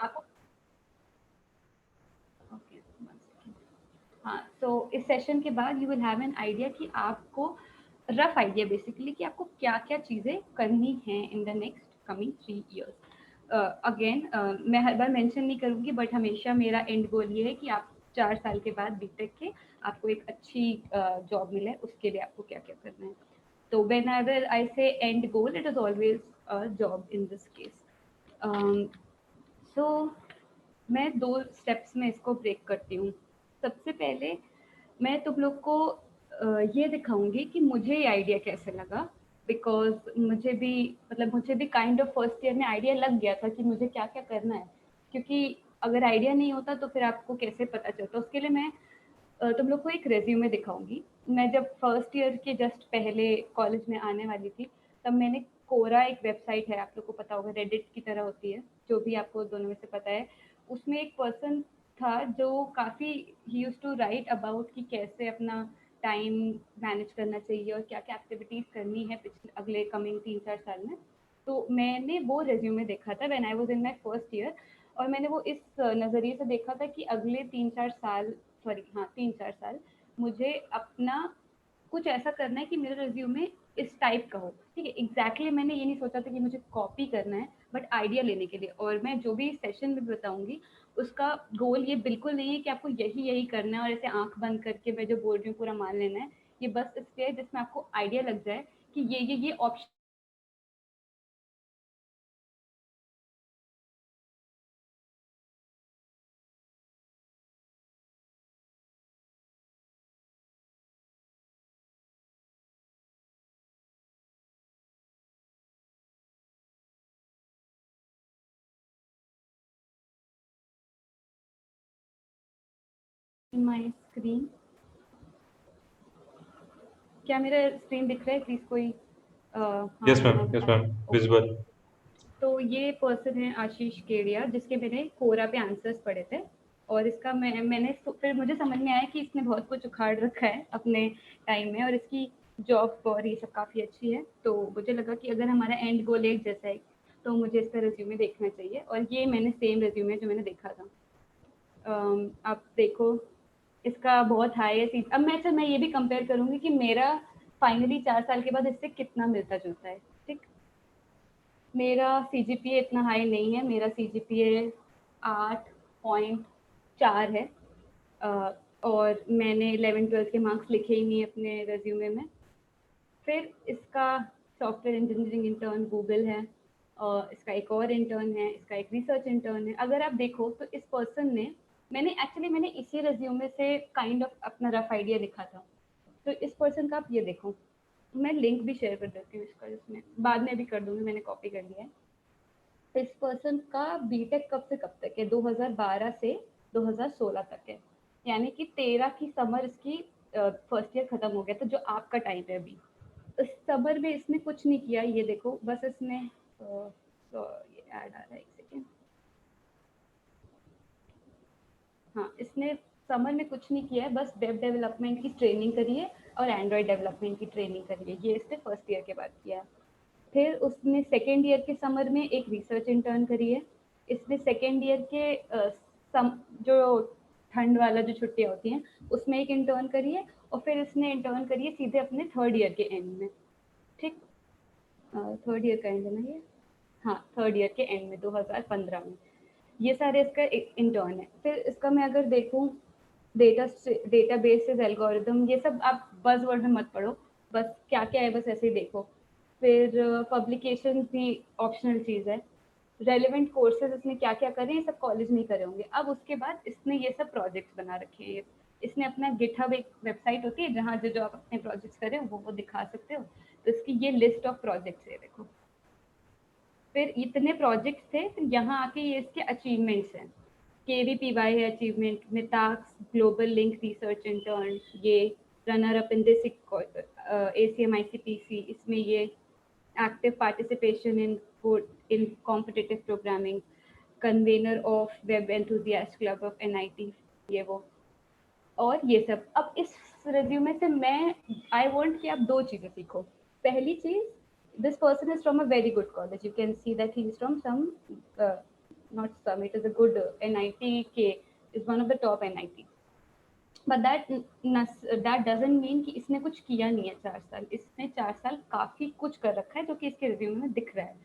आपको ओके हाँ, तो इस सेशन के बाद you will have an idea कि आपको रफ आइडिया बेसिकली कि आपको क्या-क्या चीज़ें करनी हैं in the next coming 3 years. Again मैं हर बार मेंशन नहीं करूँगी बट हमेशा मेरा एंड गोल ये है कि आप 4 साल के बाद बीटेक के आपको एक अच्छी जॉब मिले, उसके लिए आपको क्या-क्या करना है। तो whenever I say end goal, it is always a job in this case. So मैं 2 स्टेप्स में इसको ब्रेक करती हूँ। सबसे पहले मैं तुम लोग को ये दिखाऊँगी कि मुझे ये आइडिया कैसे लगा बिकॉज़ मुझे भी काइंड ऑफ फर्स्ट ईयर में आइडिया लग गया था कि मुझे क्या-क्या करना है। क्योंकि अगर आइडिया नहीं होता तो फिर आपको कैसे पता चलता? उसके लिए मैं तुम लोग को एक रिज्यूमे दिखाऊँगी। मैं जब फर्स्ट ईयर के जस्ट पहले कॉलेज में आने वाली थी, तब मैंने कोरा एक वेबसाइट है, आप लोग को पता होगा रेडिट की तरह होती है, जो भी आपको दोनों में से पता है। उसमें एक पर्सन था जो काफ़ी ही यूज्ड टू राइट अबाउट कि कैसे अपना टाइम मैनेज करना चाहिए और क्या-क्या एक्टिविटीज़ करनी है पिछले अगले कमिंग 3-4 साल में। तो मैंने वो रिज्यूमे देखा था when I was in my first year और मैंने वो इस नज़रिए से देखा था कि अगले 3-4 साल सॉरी हाँ 3-4 साल मुझे अपना कुछ ऐसा करना है कि मेरा रिज्यूमे इस टाइप का हो, ठीक है? एग्ज़ैक्टली मैंने ये नहीं सोचा था कि मुझे कॉपी करना है, बट आइडिया लेने के लिए और मैं जो भी सेशन में बताऊँगी, उसका गोल ये बिल्कुल नहीं है कि आपको यही-यही करना है और ऐसे आँख बंद करके मैं जो बोल रही हूँ पूरा मान लेना है। ये बस इसलिए है जिसमें आपको आइडिया लग जाए कि ये ऑप्शन इन माय स्क्रीन क्या मेरा स्क्रीन दिख रहा है? प्लीज़ कोई हाँ Yes, बोलना ma'am. Yes, बता ma'am. ओके। Visible. तो ये पर्सन है आशीष केडिया जिसके मैंने कोरा पे आंसर्स पढ़े थे और इसका मैंने फिर मुझे समझ में आया कि इसने बहुत कुछ उखाड़ रखा है अपने टाइम में और इसकी जॉब और ये सब काफ़ी अच्छी है तो मुझे लगा कि अगर हमारा एंड गोल एक जैसा है तो मुझे इसका रिज्यूमे देखना चाहिए और ये मैंने सेम रिज्यूमे जो मैंने देखा था। आप देखो इसका बहुत हाई है अब मैं ये भी कंपेयर करूँगी कि मेरा फाइनली 4 साल के बाद इससे कितना मिलता-जुलता है, ठीक? मेरा सीजीपीए इतना हाई नहीं है, मेरा सीजीपीए 8.4 है अ, और मैंने 11-12 के मार्क्स लिखे ही नहीं अपने रिज्यूमे में। फिर इसका सॉफ्टवेयर इंजीनियरिंग इंटर्न गूगल है और इसका एक और इंटर्न है, इसका एक रिसर्च इंटर्न है। अगर आप देखो तो इस पर्सन ने मैंने इसी रिज्यूमे से काइंड ऑफ अपना रफ आइडिया लिखा था। तो इस पर्सन का आप ये देखो, मैं लिंक भी शेयर कर देती हूँ इसका इसमें, बाद में भी कर दूँगी मैंने कॉपी कर लिया है। तो इस पर्सन का बीटेक कब से कब तक है 2012 से 2016 तक है यानी कि 13 की समर इसकी फर्स्ट ईयर खत्म हो गया था जो आपका टाइम है अभी इस समर में इसने कुछ नहीं किया ये देखो बस इसने तो ये ऐड आ रहा है एक सेकेंड हाँ इसने समर में कुछ नहीं किया है बस वेब डेवलपमेंट की ट्रेनिंग करी है और एंड्रॉयड डेवलपमेंट की ट्रेनिंग करी है ये इसने फर्स्ट ईयर के बाद किया है फिर उसने सेकेंड ईयर के समर में एक रिसर्च इंटर्न करी है इसने सेकेंड ईयर के जो ठंड वाला जो छुट्टियाँ होती हैं उसमें एक इंटर्न करी है और फिर इसने इंटर्न करी है सीधे अपने थर्ड ईयर के एंड में ठीक थर्ड ईयर का एंड है ना ये हाँ थर्ड ईयर के एंड में 2015 में ये सारे इसका इंटर्न है फिर इसका मैं अगर देखूँ डेटाबेसेस एल्गोरिदम ये सब आप बस वर्ड में मत पढ़ो बस क्या क्या है बस ऐसे ही देखो फिर पब्लिकेशन भी ऑप्शनल चीज़ है रेलिवेंट कोर्सेज इसने क्या क्या करे ये सब कॉलेज में ही करे होंगे अब उसके बाद इसने ये सब प्रोजेक्ट्स बना रखे हैं इसने अपना गिटहब एक वेबसाइट होती है जहाँ जो जो आप अपने प्रोजेक्ट्स करें वो दिखा सकते हो तो इसकी ये लिस्ट ऑफ प्रोजेक्ट्स है देखो फिर इतने प्रोजेक्ट्स थे फिर यहाँ आके ये इसके अचीवमेंट्स हैं KVPY है achievement Mitacs global link research intern ये runner up in this ACM ICPC इसमें ये active participation in competitive programming convener of web enthusiast club of NIT ये वो और ये सब अब इस रिज्यूमे से मैं आई वांट कि आप दो चीज़ें सीखो पहली चीज़ this person is from a very good college you can see that he is from some not some, it is a good NITK is one of the top NIT. But that doesn't mean कि इसने कुछ किया नहीं है 4 साल। इसने 4 साल काफ़ी कुछ कर रखा है जो कि इसके रिज्यूमे में दिख रहा है।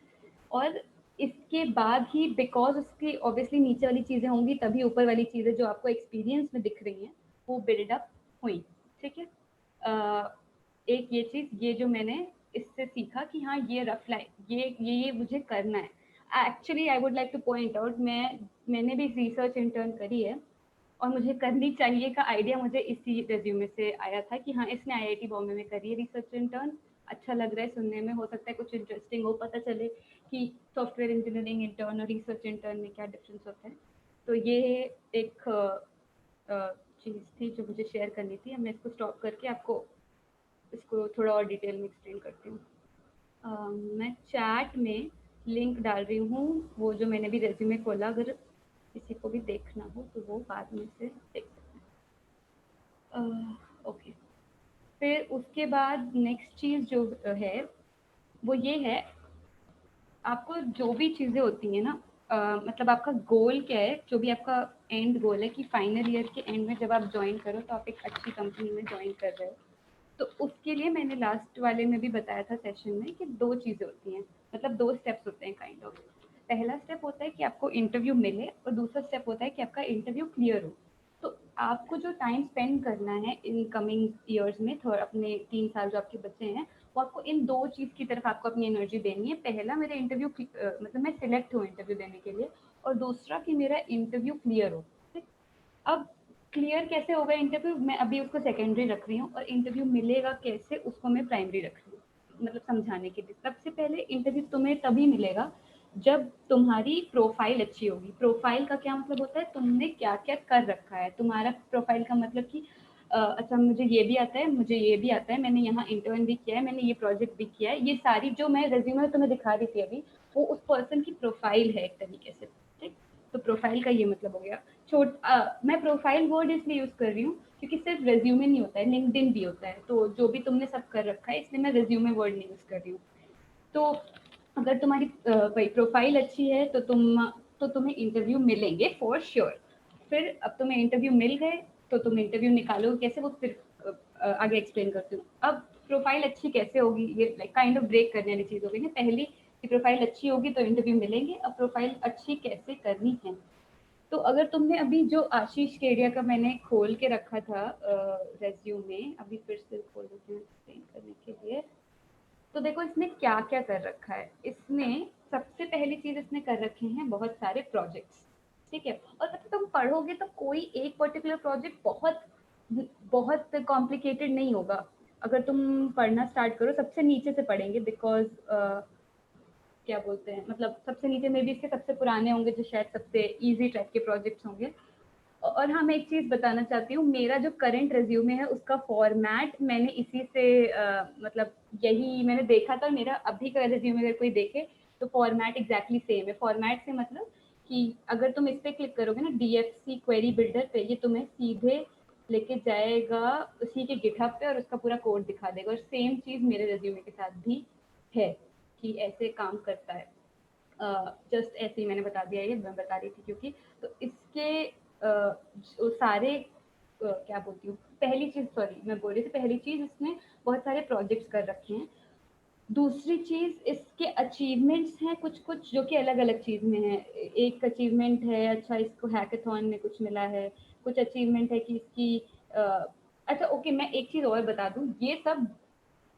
और इसके बाद ही बिकॉज उसकी ऑब्वियसली नीचे वाली चीज़ें होंगी तभी ऊपर वाली चीज़ें जो आपको एक्सपीरियंस में दिख रही हैं वो बिल्डअप हुई। ठीक है। एक ये चीज़ ये जो मैंने इससे सीखा कि हाँ ये रफ लाइन ये मुझे करना है। Actually I would like to point out मैंने भी रिसर्च इंटर्न करी है और मुझे करनी चाहिए का आइडिया मुझे इसी रेज्यूमे से आया था कि हाँ इसने आईआईटी बॉम्बे में करी है रिसर्च इंटर्न। अच्छा लग रहा है सुनने में, हो सकता है कुछ इंटरेस्टिंग हो, पता चले कि सॉफ्टवेयर इंजीनियरिंग इंटर्न और रिसर्च इंटर्न में क्या डिफरेंस होता है। तो ये एक चीज़ थी जो मुझे शेयर करनी थी। अब मैं इसको स्टॉप करके आपको इसको थोड़ा और डिटेल में एक्सप्लेन करती हूँ। मैं चैट में लिंक डाल रही हूँ वो जो मैंने भी रेज्यूमे खोला, अगर किसी को भी देखना हो तो वो बाद में से देख सकते हैं। ओके, फिर उसके बाद नेक्स्ट चीज़ जो है वो ये है, आपको जो भी चीज़ें होती हैं ना मतलब आपका गोल क्या है, जो भी आपका एंड गोल है कि फाइनल ईयर के एंड में जब आप ज्वाइन करो तो आप एक अच्छी कंपनी में ज्वाइन कर रहे हो। तो उसके लिए मैंने लास्ट वाले में भी बताया था सेशन में कि 2 चीज़ें होती हैं, मतलब 2 स्टेप्स होते हैं काइंड ऑफ। पहला स्टेप होता है कि आपको इंटरव्यू मिले और दूसरा स्टेप होता है कि आपका इंटरव्यू क्लियर हो। तो आपको जो टाइम स्पेंड करना है इन कमिंग ईयर्स में, थोड़ा अपने 3 साल जो आपके बचे हैं, वो आपको इन 2 चीज़ की तरफ आपको अपनी एनर्जी देनी है। पहला मेरा इंटरव्यू मतलब मैं सिलेक्ट हूँ इंटरव्यू देने के लिए, और दूसरा कि मेरा इंटरव्यू क्लियर हो। ठीक? अब क्लियर कैसे होगा इंटरव्यू, मैं अभी उसको सेकेंडरी रख रही हूँ, और इंटरव्यू मिलेगा कैसे उसको मैं प्राइमरी रख रही हूँ, मतलब समझाने के लिए। सबसे पहले इंटरव्यू तुम्हें तभी मिलेगा जब तुम्हारी प्रोफाइल अच्छी होगी। प्रोफाइल का क्या मतलब होता है, तुमने क्या क्या कर रखा है। तुम्हारा प्रोफाइल का मतलब कि अच्छा मुझे ये भी आता है, मुझे ये भी आता है, मैंने यहाँ इंटर्न भी किया है, मैंने ये प्रोजेक्ट भी किया है, ये सारी जो मैं रेज्यूमे तुम्हें दिखा रही थी अभी, वो उस पर्सन की प्रोफाइल है एक तरीके से। ठीक? तो प्रोफाइल का ये मतलब हो गया। मैं प्रोफाइल वर्ड इसलिए यूज़ कर रही हूँ क्योंकि सिर्फ रेज्यूमे नहीं होता है, लिंक्डइन भी होता है। तो जो भी तुमने सब कर रखा है इसलिए मैं रेज्यूमे वर्ड नहीं यूज़ कर रही हूँ। तो अगर तुम्हारी भाई प्रोफाइल अच्छी है तो तुम्हें इंटरव्यू मिलेंगे फॉर श्योर। फिर अब तुम्हें इंटरव्यू मिल गए तो तुम इंटरव्यू निकालो कैसे, वो फिर आगे एक्सप्लेन करती हूँ। अब प्रोफाइल अच्छी कैसे होगी, ये लाइक काइंड ऑफ ब्रेक करने वाली चीज़ हो गई ना। पहली कि प्रोफाइल अच्छी होगी तो इंटरव्यू मिलेंगे, अब प्रोफाइल अच्छी कैसे करनी है। तो अगर तुमने अभी जो आशीष केडिया का मैंने खोल के रखा था रेज्यूमे, अभी फिर से खोल देती हूँ एक्सप्लेन करने के लिए। तो देखो इसने क्या क्या कर रखा है। इसने सबसे पहली चीज इसने कर रखे हैं बहुत सारे प्रोजेक्ट्स। ठीक है, और पता तुम पढ़ोगे तो कोई एक पर्टिकुलर प्रोजेक्ट बहुत बहुत कॉम्प्लिकेटेड नहीं होगा। अगर तुम पढ़ना स्टार्ट करो सबसे नीचे से पढ़ेंगे, बिकॉज क्या बोलते हैं, मतलब सबसे नीचे में भी इसके सबसे पुराने होंगे जो शायद सबसे इजी टाइप के प्रोजेक्ट्स होंगे। और हाँ मैं एक चीज़ बताना चाहती हूँ, मेरा जो करंट रिज्यूमे है उसका फॉर्मेट मैंने इसी से मतलब यही मैंने देखा था। मेरा अभी का रिज्यूमे अगर कोई देखे तो फॉर्मेट एग्जैक्टली सेम है। फॉर्मेट से मतलब कि अगर तुम इस पर क्लिक करोगे ना DFC क्वेरी बिल्डर पे, ये तुम्हें सीधे लेके जाएगा उसी के गिटहब पे और उसका पूरा कोड दिखा देगा। और सेम चीज़ मेरे रिज्यूमे के साथ भी है कि ऐसे काम करता है। जस्ट ऐसे ही मैंने बता दिया, ये मैं बता रही थी क्योंकि तो इसके जो सारे क्या बोलती हूँ, पहली चीज़ सॉरी मैं बोल रही थी, पहली चीज़ इसने बहुत सारे प्रोजेक्ट्स कर रखे हैं। दूसरी चीज़ इसके अचीवमेंट्स हैं कुछ कुछ जो कि अलग अलग चीज़ में है। एक अचीवमेंट है अच्छा इसको हैकेथॉन में कुछ मिला है, कुछ अचीवमेंट है कि इसकी अच्छा ओके मैं एक चीज़ और बता दूँ, ये सब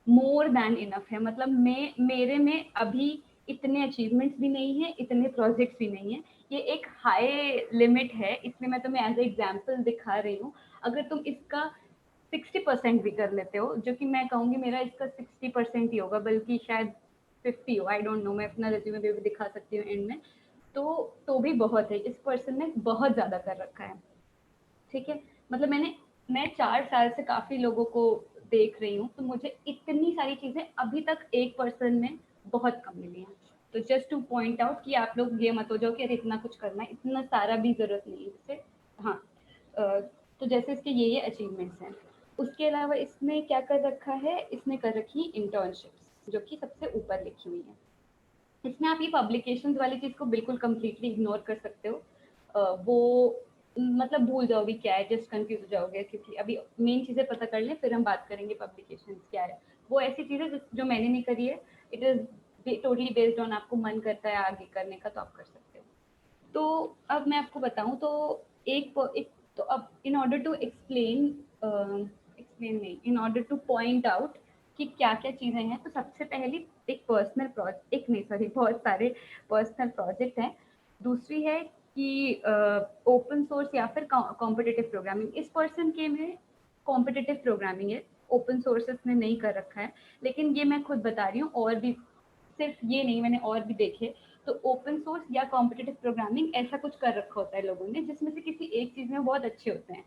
मोर देन इनफ है। मतलब मेरे में अभी इतने अचीवमेंट्स भी नहीं है, इतने प्रोजेक्ट्स भी नहीं है। ये एक हाई लिमिट है, इसलिए मैं तुम्हें एज ए एग्जाम्पल दिखा रही हूँ। अगर तुम इसका 60% भी कर लेते हो, जो कि मैं कहूँगी मेरा इसका 60% ही होगा, बल्कि शायद 50 हो, आई डोंट नो, मैं अपना रिज्यूमे भी दिखा सकती हूँ एंड में। तो भी बहुत है, इस पर्सन ने बहुत ज़्यादा कर रखा है। ठीक है, मतलब मैं 4 साल से काफ़ी लोगों को देख रही हूँ, तो मुझे इतनी सारी चीज़ें अभी तक एक पर्सन में बहुत कम मिली हैं। तो जस्ट टू पॉइंट आउट कि आप लोग ये मत हो जाओ कि अरे इतना कुछ करना है, इतना सारा भी ज़रूरत नहीं है इससे। हाँ तो जैसे इसके ये अचीवमेंट्स हैं। उसके अलावा इसने क्या कर रखा है, इसने कर रखी इंटर्नशिप्स जो कि सबसे ऊपर लिखी हुई है। इसमें आप ये पब्लिकेशंस वाली चीज़ को बिल्कुल कंप्लीटली इग्नोर कर सकते हो। वो मतलब भूल जाओगे क्या है, जस्ट कंफ्यूज हो जाओगे, क्योंकि अभी मेन चीज़ें पता कर लें फिर हम बात करेंगे पब्लिकेशंस क्या है। वो ऐसी चीज़ है जो मैंने नहीं करी है, it is totally based on आपको मन करता है आगे करने का तो आप कर सकते हो। तो अब मैं आपको बताऊँ तो एक तो अब in order to explain explain नहीं, in order to point out कि क्या-क्या चीज़ें हैं, तो सबसे पहली एक पर्सनल प्रोजेक्ट, एक नहीं सॉरी बहुत सारे पर्सनल प्रोजेक्ट हैं। दूसरी है कि ओपन सोर्स या फिर कॉम्पिटिटिव प्रोग्रामिंग। इस पर्सन के में कॉम्पिटिटिव प्रोग्रामिंग है, ओपन सोर्स इसने नहीं कर रखा है, लेकिन ये मैं खुद बता रही हूँ, और भी सिर्फ ये नहीं मैंने और भी देखे। तो ओपन सोर्स या कॉम्पिटिटिव प्रोग्रामिंग ऐसा कुछ कर रखा होता है लोगों ने, जिसमें से किसी एक चीज़ में बहुत अच्छे होते हैं।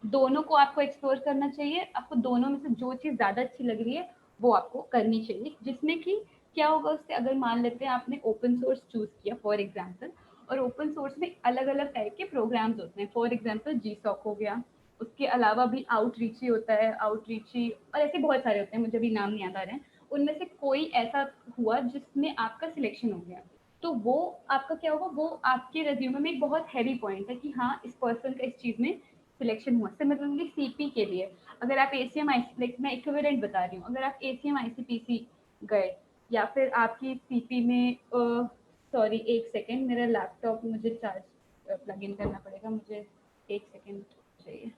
दोनों को आपको एक्सप्लोर करना चाहिए, आपको दोनों में से जो चीज़ ज़्यादा अच्छी लग रही है वो आपको करनी चाहिए। जिसमें कि क्या होगा उससे, अगर मान लेते हैं आपने ओपन सोर्स चूज़ किया फॉर एग्जांपल, और ओपन सोर्स में अलग-अलग टाइप के प्रोग्राम्स होते हैं, फॉर एग्जांपल जीसॉक हो गया, उसके अलावा भी आउटरीची होता है, आउटरीची और ऐसे बहुत सारे होते हैं, मुझे अभी नाम नहीं याद आ रहे हैं। उनमें से कोई ऐसा हुआ जिसमें आपका सिलेक्शन हो गया, तो वो आपका क्या होगा, वो आपके रेज्यूमे में एक बहुत हैवी पॉइंट है कि हाँ इस पर्सन का इस चीज़ में सिलेक्शन हुआ। सिमिलरली सीपी के लिए अगर आप एसीएम आई, लाइक मैं इक्विवेलेंट बता रही हूँ, अगर आप एसीएम आईसीपीसी गए या फिर आपकी सीपी में सॉरी एक सेकेंड, मेरा लैपटॉप मुझे चार्ज प्लग इन करना पड़ेगा, मुझे एक सेकेंड चाहिए।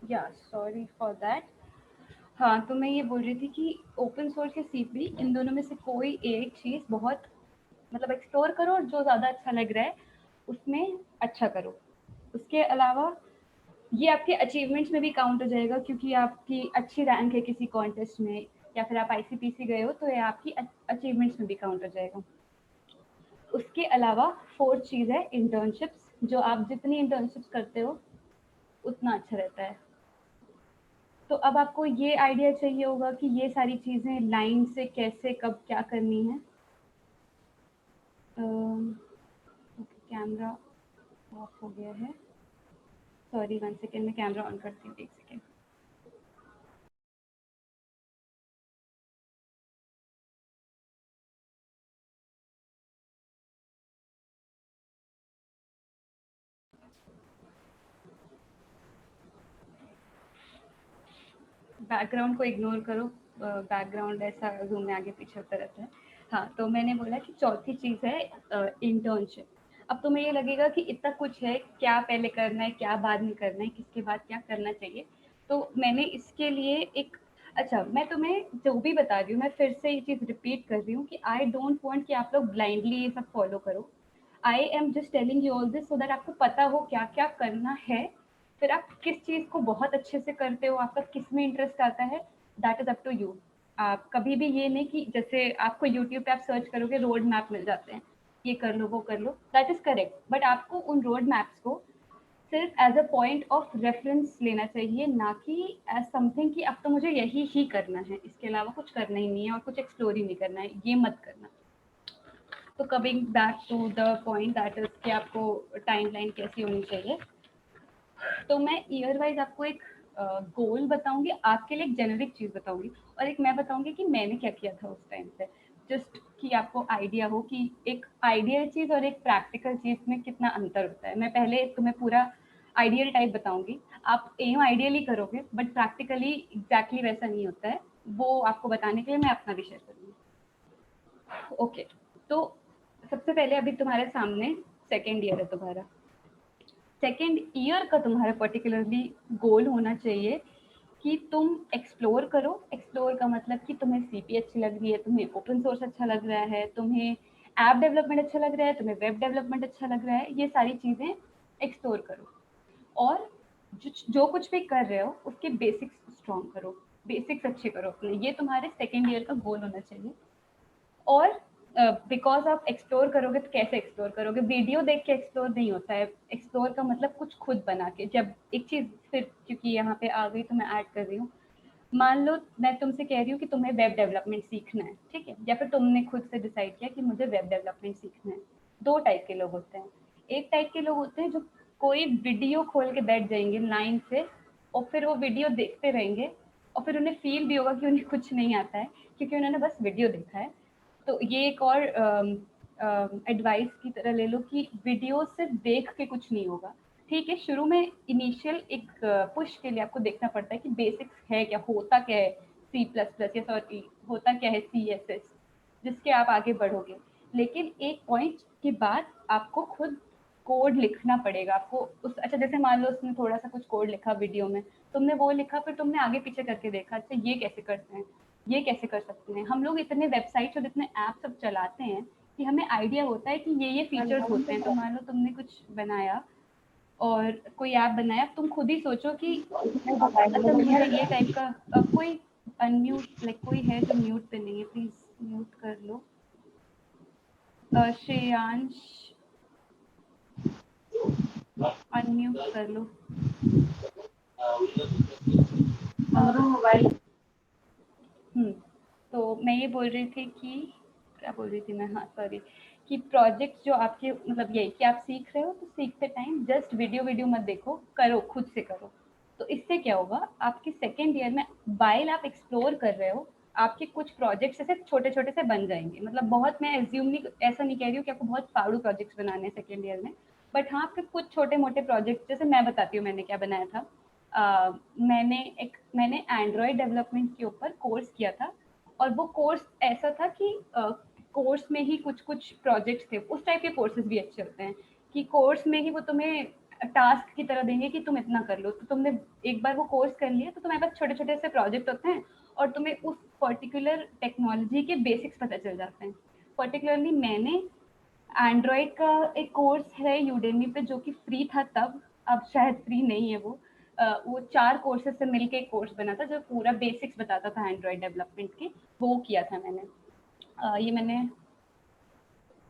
या सॉरी फॉर दैट। हाँ, तो मैं ये बोल रही थी कि ओपन सोर्स या सीपी, इन दोनों में से कोई एक चीज़ बहुत मतलब एक्सप्लोर करो, और जो ज़्यादा अच्छा लग रहा है उसमें अच्छा करो। उसके अलावा ये आपके अचीवमेंट्स में भी काउंट हो जाएगा, क्योंकि आपकी अच्छी रैंक है किसी कॉन्टेस्ट में, या फिर आप आईसीपीसी गए हो, तो ये आपकी अचीवमेंट्स में भी काउंट हो जाएगा। उसके अलावा फोर्थ चीज़ है इंटर्नशिप्स, जो आप जितनी इंटर्नशिप्स करते हो उतना अच्छा रहता है। तो अब आपको ये आइडिया चाहिए होगा कि ये सारी चीज़ें लाइन से कैसे कब क्या करनी है। कैमरा ऑफ हो गया है, सॉरी 1 सेकेंड, मैं कैमरा ऑन करती हूँ, 1 सेकेंड। बैकग्राउंड को इग्नोर करो, बैकग्राउंड ऐसा ज़ूम में आगे पीछे होता रहता है। हाँ, तो मैंने बोला कि चौथी चीज़ है इंटर्नशिप। अब तुम्हें ये लगेगा कि इतना कुछ है, क्या पहले करना है, क्या बाद में करना है, किसके बाद क्या करना चाहिए। तो मैंने इसके लिए एक, अच्छा मैं तुम्हें जो भी बता रही हूँ, मैं फिर से ये चीज़ रिपीट कर रही हूँ कि आई डोंट वांट कि आप लोग ब्लाइंडली ये सब फॉलो करो। I am just telling you all this so that आपको पता हो क्या क्या करना है। फिर आप किस चीज़ को बहुत अच्छे से करते हो, आपका किस में इंटरेस्ट आता है, that is up to you. आप कभी भी ये नहीं कि जैसे आपको यूट्यूब पे आप सर्च करोगे रोड मैप मिल जाते हैं, ये कर लो वो कर लो, दैट इज़ करेक्ट, बट आपको उन रोड मैप्स को सिर्फ as a point of reference लेना चाहिए, ना कि एज समथिंग कि अब तो मुझे यही ही करना है, इसके अलावा कुछ करना ही नहीं है और कुछ एक्सप्लोर ही नहीं करना है, ये मत करना। तो coming back to the point that is कि आपको टाइमलाइन कैसी होनी चाहिए, तो मैं ईयर वाइज आपको एक गोल बताऊंगी, आपके लिए एक जेनरिक चीज़ बताऊंगी, और एक मैं बताऊंगी कि मैंने क्या किया था उस टाइम पे, जस्ट कि आपको आइडिया हो कि एक आइडियल चीज़ और एक प्रैक्टिकल चीज़ में कितना अंतर होता है। मैं पहले तुम्हें पूरा आइडियल टाइप बताऊंगी, आप एम आइडियली करोगे बट प्रैक्टिकली एग्जैक्टली वैसा नहीं होता है, वो आपको बताने के लिए मैं अपना भी शेयर करूँगी। ओके, तो सबसे पहले अभी तुम्हारे सामने सेकेंड ईयर है तुम्हारा, सेकेंड ईयर का तुम्हारा पर्टिकुलरली गोल होना चाहिए कि तुम एक्सप्लोर करो। एक्सप्लोर का मतलब कि तुम्हें सीपी अच्छी लग रही है, तुम्हें ओपन सोर्स अच्छा लग रहा है, तुम्हें ऐप डेवलपमेंट अच्छा लग रहा है, तुम्हें वेब डेवलपमेंट अच्छा लग रहा है, ये सारी चीज़ें एक्सप्लोर करो। और जो कुछ भी कर रहे हो उसके बेसिक्स स्ट्रॉन्ग करो, बेसिक्स अच्छे करो अपने, ये तुम्हारे सेकेंड ईयर का गोल होना चाहिए। और बिकॉज आप एक्सप्लोर करोगे तो कैसे एक्सप्लोर करोगे, वीडियो देख के एक्सप्लोर नहीं होता है, एक्सप्लोर का मतलब कुछ खुद बना के। जब एक चीज़ फिर क्योंकि यहाँ पे आ गई तो मैं ऐड कर रही हूँ, मान लो मैं तुमसे कह रही हूँ कि तुम्हें वेब डेवलपमेंट सीखना है, ठीक है, या फिर तुमने खुद से डिसाइड किया कि मुझे वेब डेवलपमेंट सीखना है। दो टाइप के लोग होते हैं। एक टाइप के लोग होते हैं जो कोई वीडियो खोल के बैठ जाएंगे लाइन से, और फिर वो वीडियो देखते रहेंगे, और फिर उन्हें फील भी होगा कि उन्हें कुछ नहीं आता है क्योंकि उन्होंने बस वीडियो देखा है। तो ये एक और एडवाइस की तरह ले लो कि वीडियो सिर्फ देख के कुछ नहीं होगा। ठीक है, शुरू में इनिशियल एक पुश के लिए आपको देखना पड़ता है कि बेसिक्स है क्या, होता क्या है सी प्लस प्लस, या सॉरी होता क्या है सी एस एस, जिसके आप आगे बढ़ोगे। लेकिन एक पॉइंट के बाद आपको खुद कोड लिखना पड़ेगा आपको उस, अच्छा जैसे मान लो उसने थोड़ा सा कुछ कोड लिखा वीडियो में, तुमने वो लिखा, फिर तुमने आगे पीछे करके देखा, अच्छा ये कैसे करते हैं, ये कैसे कर सकते हैं। हम लोग इतने वेबसाइट्स और इतने ऐप सब चलाते हैं कि हमें आइडिया होता है कि ये फीचर्स होते हैं। तो मान लो तुमने कुछ बनाया और कोई ऐप बनाया, तुम खुद ही सोचो कि अच्छा मुझे ये टाइप का कोई अनम्यूट लाइक कोई है जो म्यूट पे नहीं है, प्लीज म्यूट कर लो। श्रेयांश अनम्यूट कर लो। मोबाइल। तो मैं ये बोल रही थी कि क्या बोल रही थी मैं, हाँ सॉरी, कि प्रोजेक्ट जो आपके मतलब यही कि आप सीख रहे हो तो सीखते टाइम जस्ट वीडियो वीडियो मत देखो, करो खुद से करो। तो इससे क्या होगा, आपके सेकेंड ईयर में वाइल आप एक्सप्लोर कर रहे हो, आपके कुछ प्रोजेक्ट्स ऐसे छोटे छोटे से बन जाएंगे। मतलब बहुत, मैं एज्यूम नहीं, ऐसा नहीं कह रही हूँ कि आपको बहुत फाड़ू प्रोजेक्ट्स बनाने हैं सेकेंड ईयर में, बट हाँ आपके कुछ छोटे मोटे प्रोजेक्ट, जैसे मैं बताती हूँ मैंने क्या बनाया था। मैंने एंड्रॉयड डेवलपमेंट के ऊपर कोर्स किया था, और वो कोर्स ऐसा था कि कोर्स में ही कुछ कुछ प्रोजेक्ट्स थे। उस टाइप के कोर्सेज भी अच्छे होते हैं कि कोर्स में ही वो तुम्हें टास्क की तरह देंगे कि तुम इतना कर लो, तो तुमने एक बार वो कोर्स कर लिया तो तुम्हारे पास छोटे छोटे से प्रोजेक्ट होते हैं, और तुम्हें उस पर्टिकुलर टेक्नोलॉजी के बेसिक्स पता चल जाते हैं। पर्टिकुलरली मैंने एंड्रॉयड का एक कोर्स है यूडेमी पे जो कि फ्री था तब, अब शायद फ्री नहीं है वो। वो 4 कोर्सेज़ से मिलके एक कोर्स बना था जो पूरा बेसिक्स बताता था एंड्रॉयड डेवलपमेंट के, वो किया था मैंने। ये मैंने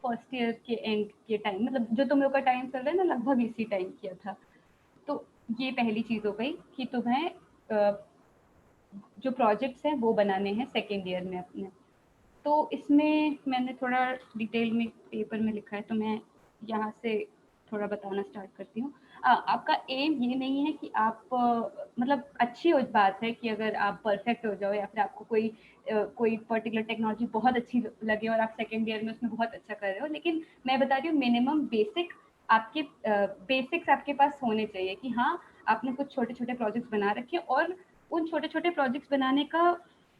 फर्स्ट ईयर के एंड के टाइम, मतलब जो तुम लोग का टाइम चल रहा है ना, लगभग इसी टाइम किया था। तो ये पहली चीज़ हो गई कि तुम्हें जो प्रोजेक्ट्स हैं वो बनाने हैं सेकेंड ईयर में अपने। तो इसमें मैंने थोड़ा डिटेल में पेपर में लिखा है, तो मैं यहाँ से थोड़ा बताना स्टार्ट करती हूँ। आपका एम ये नहीं है कि आप मतलब अच्छी हो बात है कि अगर आप परफेक्ट हो जाओ, या फिर आपको कोई पर्टिकुलर टेक्नोलॉजी बहुत अच्छी लगे और आप सेकेंड ईयर में उसमें बहुत अच्छा कर रहे हो, लेकिन मैं बता रही हूँ मिनिमम बेसिक आपके बेसिक्स आपके पास होने चाहिए कि हाँ आपने कुछ छोटे छोटे प्रोजेक्ट्स बना रखे, और उन छोटे छोटे प्रोजेक्ट्स बनाने का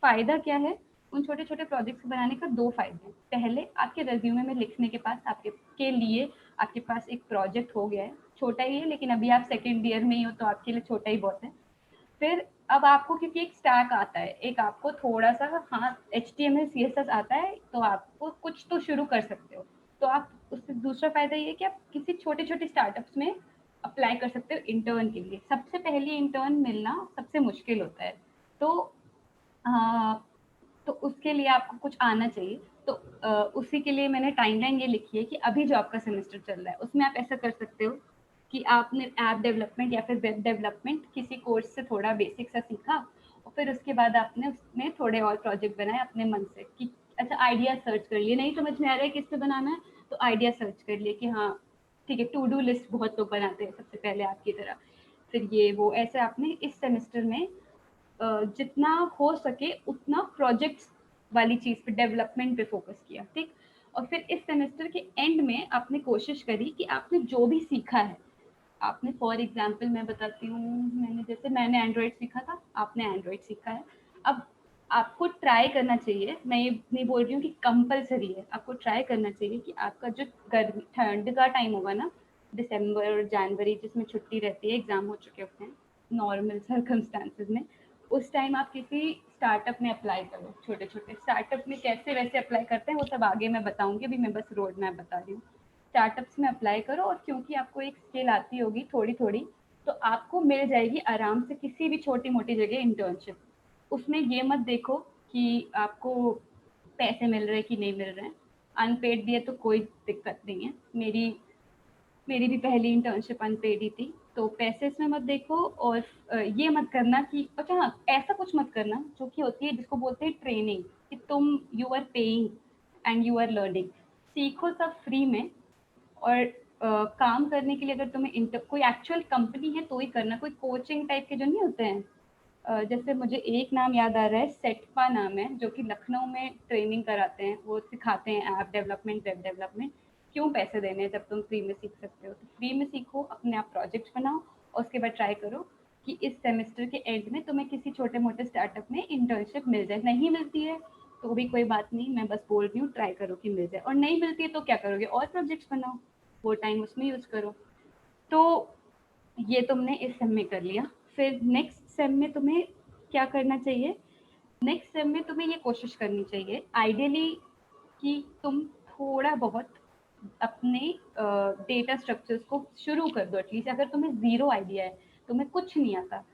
फ़ायदा क्या है। उन छोटे छोटे प्रोजेक्ट्स बनाने का 2 फ़ायदे हैं। पहले, आपके रेज्यूमे में लिखने के पास आपके के लिए आपके पास एक प्रोजेक्ट हो गया है, छोटा ही है लेकिन अभी आप सेकेंड ईयर में ही हो तो आपके लिए छोटा ही बहुत है। फिर अब आपको क्योंकि एक स्टैक आता है, एक आपको थोड़ा सा, हाँ HTML CSS आता है तो आपको कुछ तो शुरू कर सकते हो। तो आप उससे दूसरा फ़ायदा ये है कि आप किसी छोटे छोटे स्टार्टअप्स में अप्लाई कर सकते हो इंटर्न के लिए। सबसे पहले इंटर्न मिलना सबसे मुश्किल होता है। तो हाँ, तो उसके लिए आपको कुछ आना चाहिए। तो उसी के लिए मैंने टाइमलाइन ये लिखी है कि अभी जो आपका सेमेस्टर चल रहा है उसमें आप ऐसा कर सकते हो कि आपने ऐप डेवलपमेंट या फिर वेब डेवलपमेंट किसी कोर्स से थोड़ा बेसिक सा सीखा, और फिर उसके बाद आपने उसमें थोड़े और प्रोजेक्ट बनाए अपने मन से कि अच्छा आइडिया सर्च कर लिए, नहीं समझ में आ रहा है किस पे बनाना है तो आइडिया सर्च कर लिए कि हाँ ठीक है, टू डू लिस्ट बहुत लोग बनाते हैं सबसे पहले आपकी तरह। फिर ये वो ऐसे आपने इस सेमेस्टर में जितना हो सके उतना प्रोजेक्ट्स वाली चीज़ पे, डेवलपमेंट पे फोकस किया, ठीक। और फिर इस सेमेस्टर के एंड में आपने कोशिश करी कि आपने जो भी सीखा है, आपने फॉर एग्जांपल मैं बताती हूँ, मैंने एंड्रॉयड सीखा था, आपने एंड्रॉयड सीखा है। अब आपको ट्राई करना चाहिए, मैं ये नहीं बोल रही हूँ कि कंपलसरी है, आपको ट्राई करना चाहिए कि आपका जो गर्मी ठंड का टाइम होगा ना, दिसंबर और जनवरी जिसमें छुट्टी रहती है, एग्ज़ाम हो चुके होते हैं नॉर्मल सर्कमस्टांसिस में, उस टाइम आप किसी स्टार्टअप में अप्लाई करो। छोटे छोटे स्टार्टअप में कैसे वैसे अप्लाई करते हैं वो सब आगे मैं बताऊंगी, अभी मैं बस रोड मैप बता रही हूँ। स्टार्टअप्स में अप्लाई करो, और क्योंकि आपको एक स्किल आती होगी थोड़ी थोड़ी, तो आपको मिल जाएगी आराम से किसी भी छोटी मोटी जगह इंटर्नशिप। उसमें ये मत देखो कि आपको पैसे मिल रहे हैं कि नहीं मिल रहे हैं, अनपेड भी है तो कोई दिक्कत नहीं है। मेरी भी पहली इंटर्नशिप अनपेड ही थी, तो पैसे इसमें मत देखो। और ये मत करना कि अच्छा हाँ, ऐसा कुछ मत करना जो कि होती है जिसको बोलते हैं ट्रेनिंग, कि तुम you are paying and you are learning. सीखो सब फ्री में। और काम करने के लिए अगर तुम्हें कोई एक्चुअल कंपनी है तो ही करना, कोई कोचिंग टाइप के जो नहीं होते हैं। जैसे मुझे एक नाम याद आ रहा है, सेटपा नाम है, जो कि लखनऊ में ट्रेनिंग कराते हैं, वो सिखाते हैं ऐप डेवलपमेंट, वेब डेवलपमेंट। क्यों पैसे देने हैं जब तुम फ्री में सीख सकते हो? तो फ्री में सीखो, अपने आप प्रोजेक्ट्स बनाओ, और उसके बाद ट्राई करो कि इस सेमेस्टर के एंड में तुम्हें किसी छोटे मोटे स्टार्टअप में इंटर्नशिप मिल जाए। नहीं मिलती है तो भी कोई बात नहीं, मैं बस बोल रही हूँ ट्राई करो कि मिल जाए। और नहीं मिलती है तो क्या करोगे? और प्रोजेक्ट्स बनाओ, वो टाइम उसमें यूज करो। तो ये तुमने इस सेम में कर लिया। फिर नेक्स्ट सेम में तुम्हें क्या करना चाहिए? नेक्स्ट सेम में तुम्हें ये कोशिश करनी चाहिए आइडियली कि तुम थोड़ा बहुत अपने डेटा स्ट्रक्चर्स को शुरू कर दो एटलीस्ट। अगर तुम्हें ज़ीरो आइडिया है, तुम्हें कुछ नहीं आता,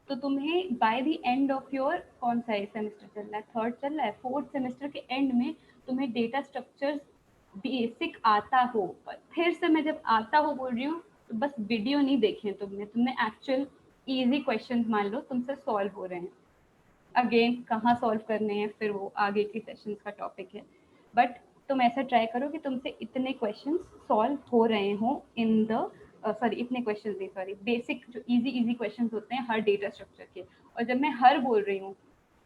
तो तुम्हें by the end of your, कौन सा सेमेस्टर चल रहा है, थर्ड चल रहा है, फोर्थ सेमेस्टर के एंड में तुम्हें डेटा स्ट्रक्चर्स बेसिक आता हो। फिर से मैं जब आता हो बोल रही हूँ, तो बस वीडियो नहीं देखे तुमने एक्चुअल इजी क्वेश्चंस मान लो तुमसे सॉल्व हो रहे हैं। अगेन कहाँ सॉल्व करने हैं फिर वो आगे की सेशंस का टॉपिक है, बट तुम ऐसा ट्राई करो कि तुमसे इतने क्वेश्चंस सॉल्व हो रहे हों इन द सॉरी, इतने क्वेश्चंस नहीं, सॉरी, बेसिक जो इजी इजी क्वेश्चंस होते हैं हर डेटा स्ट्रक्चर के। और जब मैं हर बोल रही हूँ,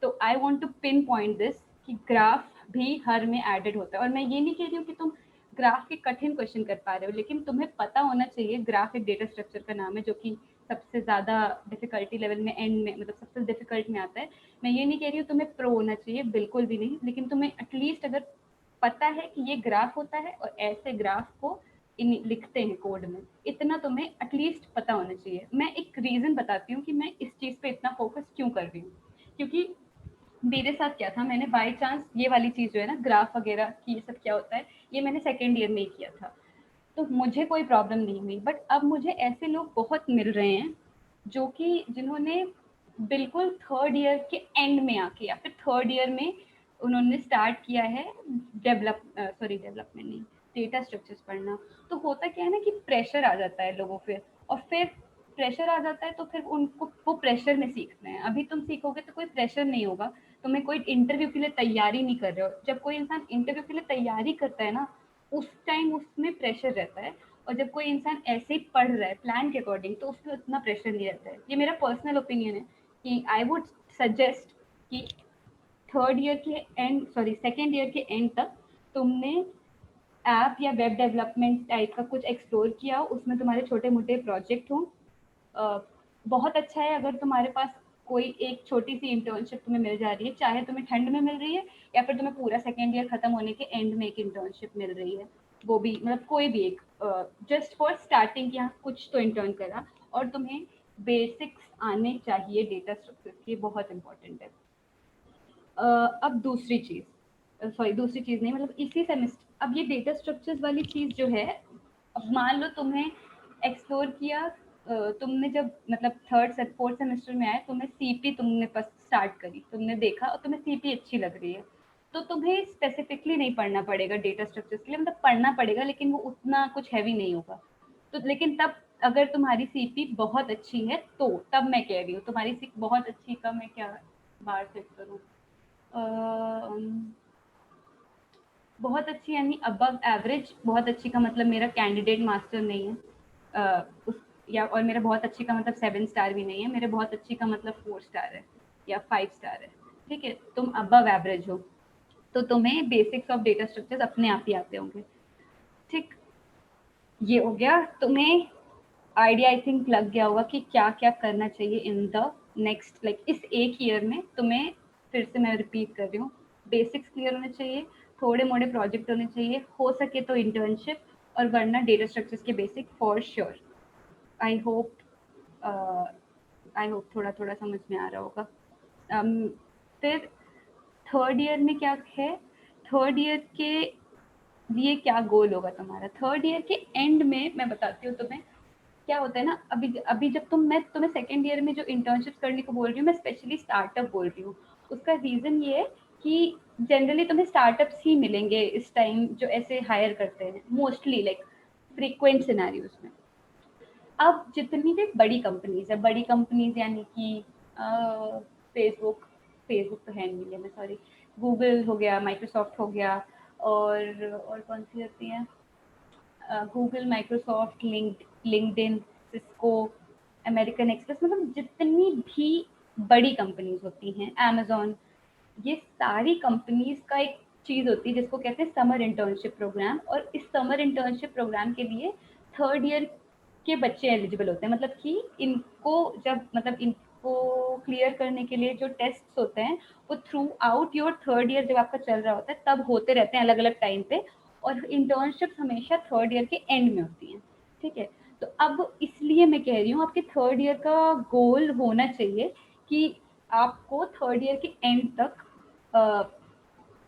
तो I want to pinpoint this कि ग्राफ भी हर में एडेड होता है। और मैं ये नहीं कह रही हूँ कि तुम ग्राफ के कठिन क्वेश्चन कर पा रहे हो, लेकिन तुम्हें पता होना चाहिए ग्राफ एक डेटा स्ट्रक्चर का नाम है जो कि सबसे ज़्यादा डिफिकल्टी लेवल में एंड में, मतलब सबसे डिफिकल्ट में आता है। मैं ये नहीं कह रही हूँ तुम्हें प्रो होना चाहिए, बिल्कुल भी नहीं, लेकिन तुम्हें एटलीस्ट अगर पता है कि ये ग्राफ होता है और ऐसे ग्राफ को लिखते हैं कोड में, इतना तुम्हें एटलीस्ट पता होना चाहिए। मैं एक रीज़न बताती हूँ कि मैं इस चीज़ पे इतना फोकस क्यों कर रही हूँ। क्योंकि मेरे साथ क्या था, मैंने बाय चांस ये वाली चीज़ जो है ना, ग्राफ वगैरह की ये सब क्या होता है, ये मैंने सेकेंड ईयर में ही किया था, तो मुझे कोई प्रॉब्लम नहीं हुई। बट अब मुझे ऐसे लोग बहुत मिल रहे हैं जो कि जिन्होंने बिल्कुल थर्ड ईयर के एंड में आके या फिर थर्ड ईयर में उन्होंने स्टार्ट किया है डेवलपमेंट नहीं, डेटा स्ट्रक्चर्स पढ़ना। तो होता क्या है ना कि प्रेशर आ जाता है लोगों पे, और फिर प्रेशर आ जाता है तो फिर उनको वो प्रेशर में सीखते हैं। अभी तुम सीखोगे तो कोई प्रेशर नहीं होगा, तुम्हें कोई इंटरव्यू के लिए तैयारी नहीं कर रहे हो। जब कोई इंसान इंटरव्यू के लिए तैयारी करता है ना, उस टाइम उसमें प्रेशर रहता है। और जब कोई इंसान ऐसे ही पढ़ रहा है प्लान के अकॉर्डिंग, तो उसमें उतना प्रेशर नहीं रहता है। ये मेरा पर्सनल ओपिनियन है कि आई वुड सजेस्ट कि थर्ड ईयर के एंड, सॉरी, सेकेंड ईयर के एंड तक तुमने ऐप या वेब डेवलपमेंट टाइप का कुछ एक्सप्लोर किया हो, उसमें तुम्हारे छोटे मोटे प्रोजेक्ट हों। बहुत अच्छा है अगर तुम्हारे पास कोई एक छोटी सी इंटर्नशिप तुम्हें मिल जा रही है, चाहे तुम्हें ठंड में मिल रही है या फिर तुम्हें पूरा सेकेंड ईयर खत्म होने के एंड में एक इंटर्नशिप मिल रही है। वो भी मतलब कोई भी एक, जस्ट फॉर स्टार्टिंग की, हाँ कुछ तो इंटर्न करा। और तुम्हें बेसिक्स आने चाहिए डेटा स्ट्रक्चर्स की, बहुत इंपॉर्टेंट है। अब दूसरी चीज़, सॉरी दूसरी चीज़ नहीं, मतलब इसी सेमेस्टर अब ये डेटा स्ट्रक्चर्स वाली चीज़ जो है, अब मान लो तुम्हें एक्सप्लोर किया, तुमने जब मतलब थर्ड से फोर्थ सेमेस्टर में आए, तुम्हें सीपी तुमने स्टार्ट करी, तुमने देखा और तुम्हें सीपी अच्छी लग रही है, तो तुम्हें स्पेसिफिकली नहीं पढ़ना पड़ेगा डेटा स्ट्रक्चर्स के लिए, मतलब पढ़ना पड़ेगा लेकिन वो उतना कुछ हैवी नहीं होगा। तो लेकिन तब अगर तुम्हारी सीपी बहुत अच्छी है, तो तब मैं कह रही हूँ तुम्हारी सीपी बहुत अच्छी का मैं क्या बाहर चेक करूँ, बहुत अच्छी यानी अबव एवरेज। बहुत अच्छी का मतलब मेरा कैंडिडेट मास्टर नहीं है, उस या, और मेरा बहुत अच्छी का मतलब 7 स्टार भी नहीं है, मेरे बहुत अच्छी का मतलब 4 स्टार है या 5 स्टार है। ठीक है, तुम अबव एवरेज हो तो तुम्हें बेसिक्स ऑफ डेटा स्ट्रक्चर्स अपने आप ही आते होंगे। ठीक, ये हो गया। तुम्हें आइडिया आई थिंक लग गया होगा कि क्या क्या करना चाहिए इन द नेक्स्ट, लाइक इस एक ईयर में तुम्हें। फिर से मैं रिपीट कर रही हूँ, बेसिक्स क्लियर होने चाहिए, थोड़े मोड़े प्रोजेक्ट होने चाहिए, हो सके तो इंटर्नशिप, और वरना डेटा स्ट्रक्चर्स के basic for sure. I hope थोड़ा थोड़ा समझ में आ रहा होगा। फिर थर्ड ईयर में क्या है, थर्ड ईयर के लिए क्या गोल होगा तुम्हारा? थर्ड ईयर के एंड में मैं बताती हूँ तुम्हें, क्या होता है ना, अभी अभी जब मैं तुम्हें सेकेंड ईयर में जो इंटर्नशिप करने को बोल रही हूँ, मैं स्पेशली स्टार्टअप बोल रही हूँ। उसका रीज़न ये है कि जनरली तुम्हें स्टार्टअप्स ही मिलेंगे इस टाइम जो ऐसे हायर करते हैं, मोस्टली लाइक फ्रीक्वेंट सिनेरियोज में। अब जितनी भी बड़ी कंपनीज है, बड़ी कंपनीज यानी कि फेसबुक, फेसबुक तो है नहीं है, मैं सॉरी, गूगल हो गया, माइक्रोसॉफ्ट हो गया, और कौन सी होती है, Google, Microsoft, LinkedIn, Cisco, American express, मतलब जितनी भी बड़ी कंपनीज होती हैं, अमेजोन, ये सारी कंपनीज का एक चीज़ होती है जिसको कहते हैं समर इंटर्नशिप प्रोग्राम। और इस समर इंटर्नशिप प्रोग्राम के लिए थर्ड ईयर के बच्चे एलिजिबल होते हैं। मतलब कि इनको जब मतलब इनको क्लियर करने के लिए जो टेस्ट होते हैं वो through out your third year जब आपका चल रहा होता है तब होते रहते हैं अलग अलग टाइम पे। और इंटर्नशिप हमेशा थर्ड ईयर के एंड में होती हैं, ठीक है। तो अब इसलिए मैं कह रही हूँ आपके थर्ड ईयर का गोल होना चाहिए कि आपको थर्ड ईयर के एंड तक,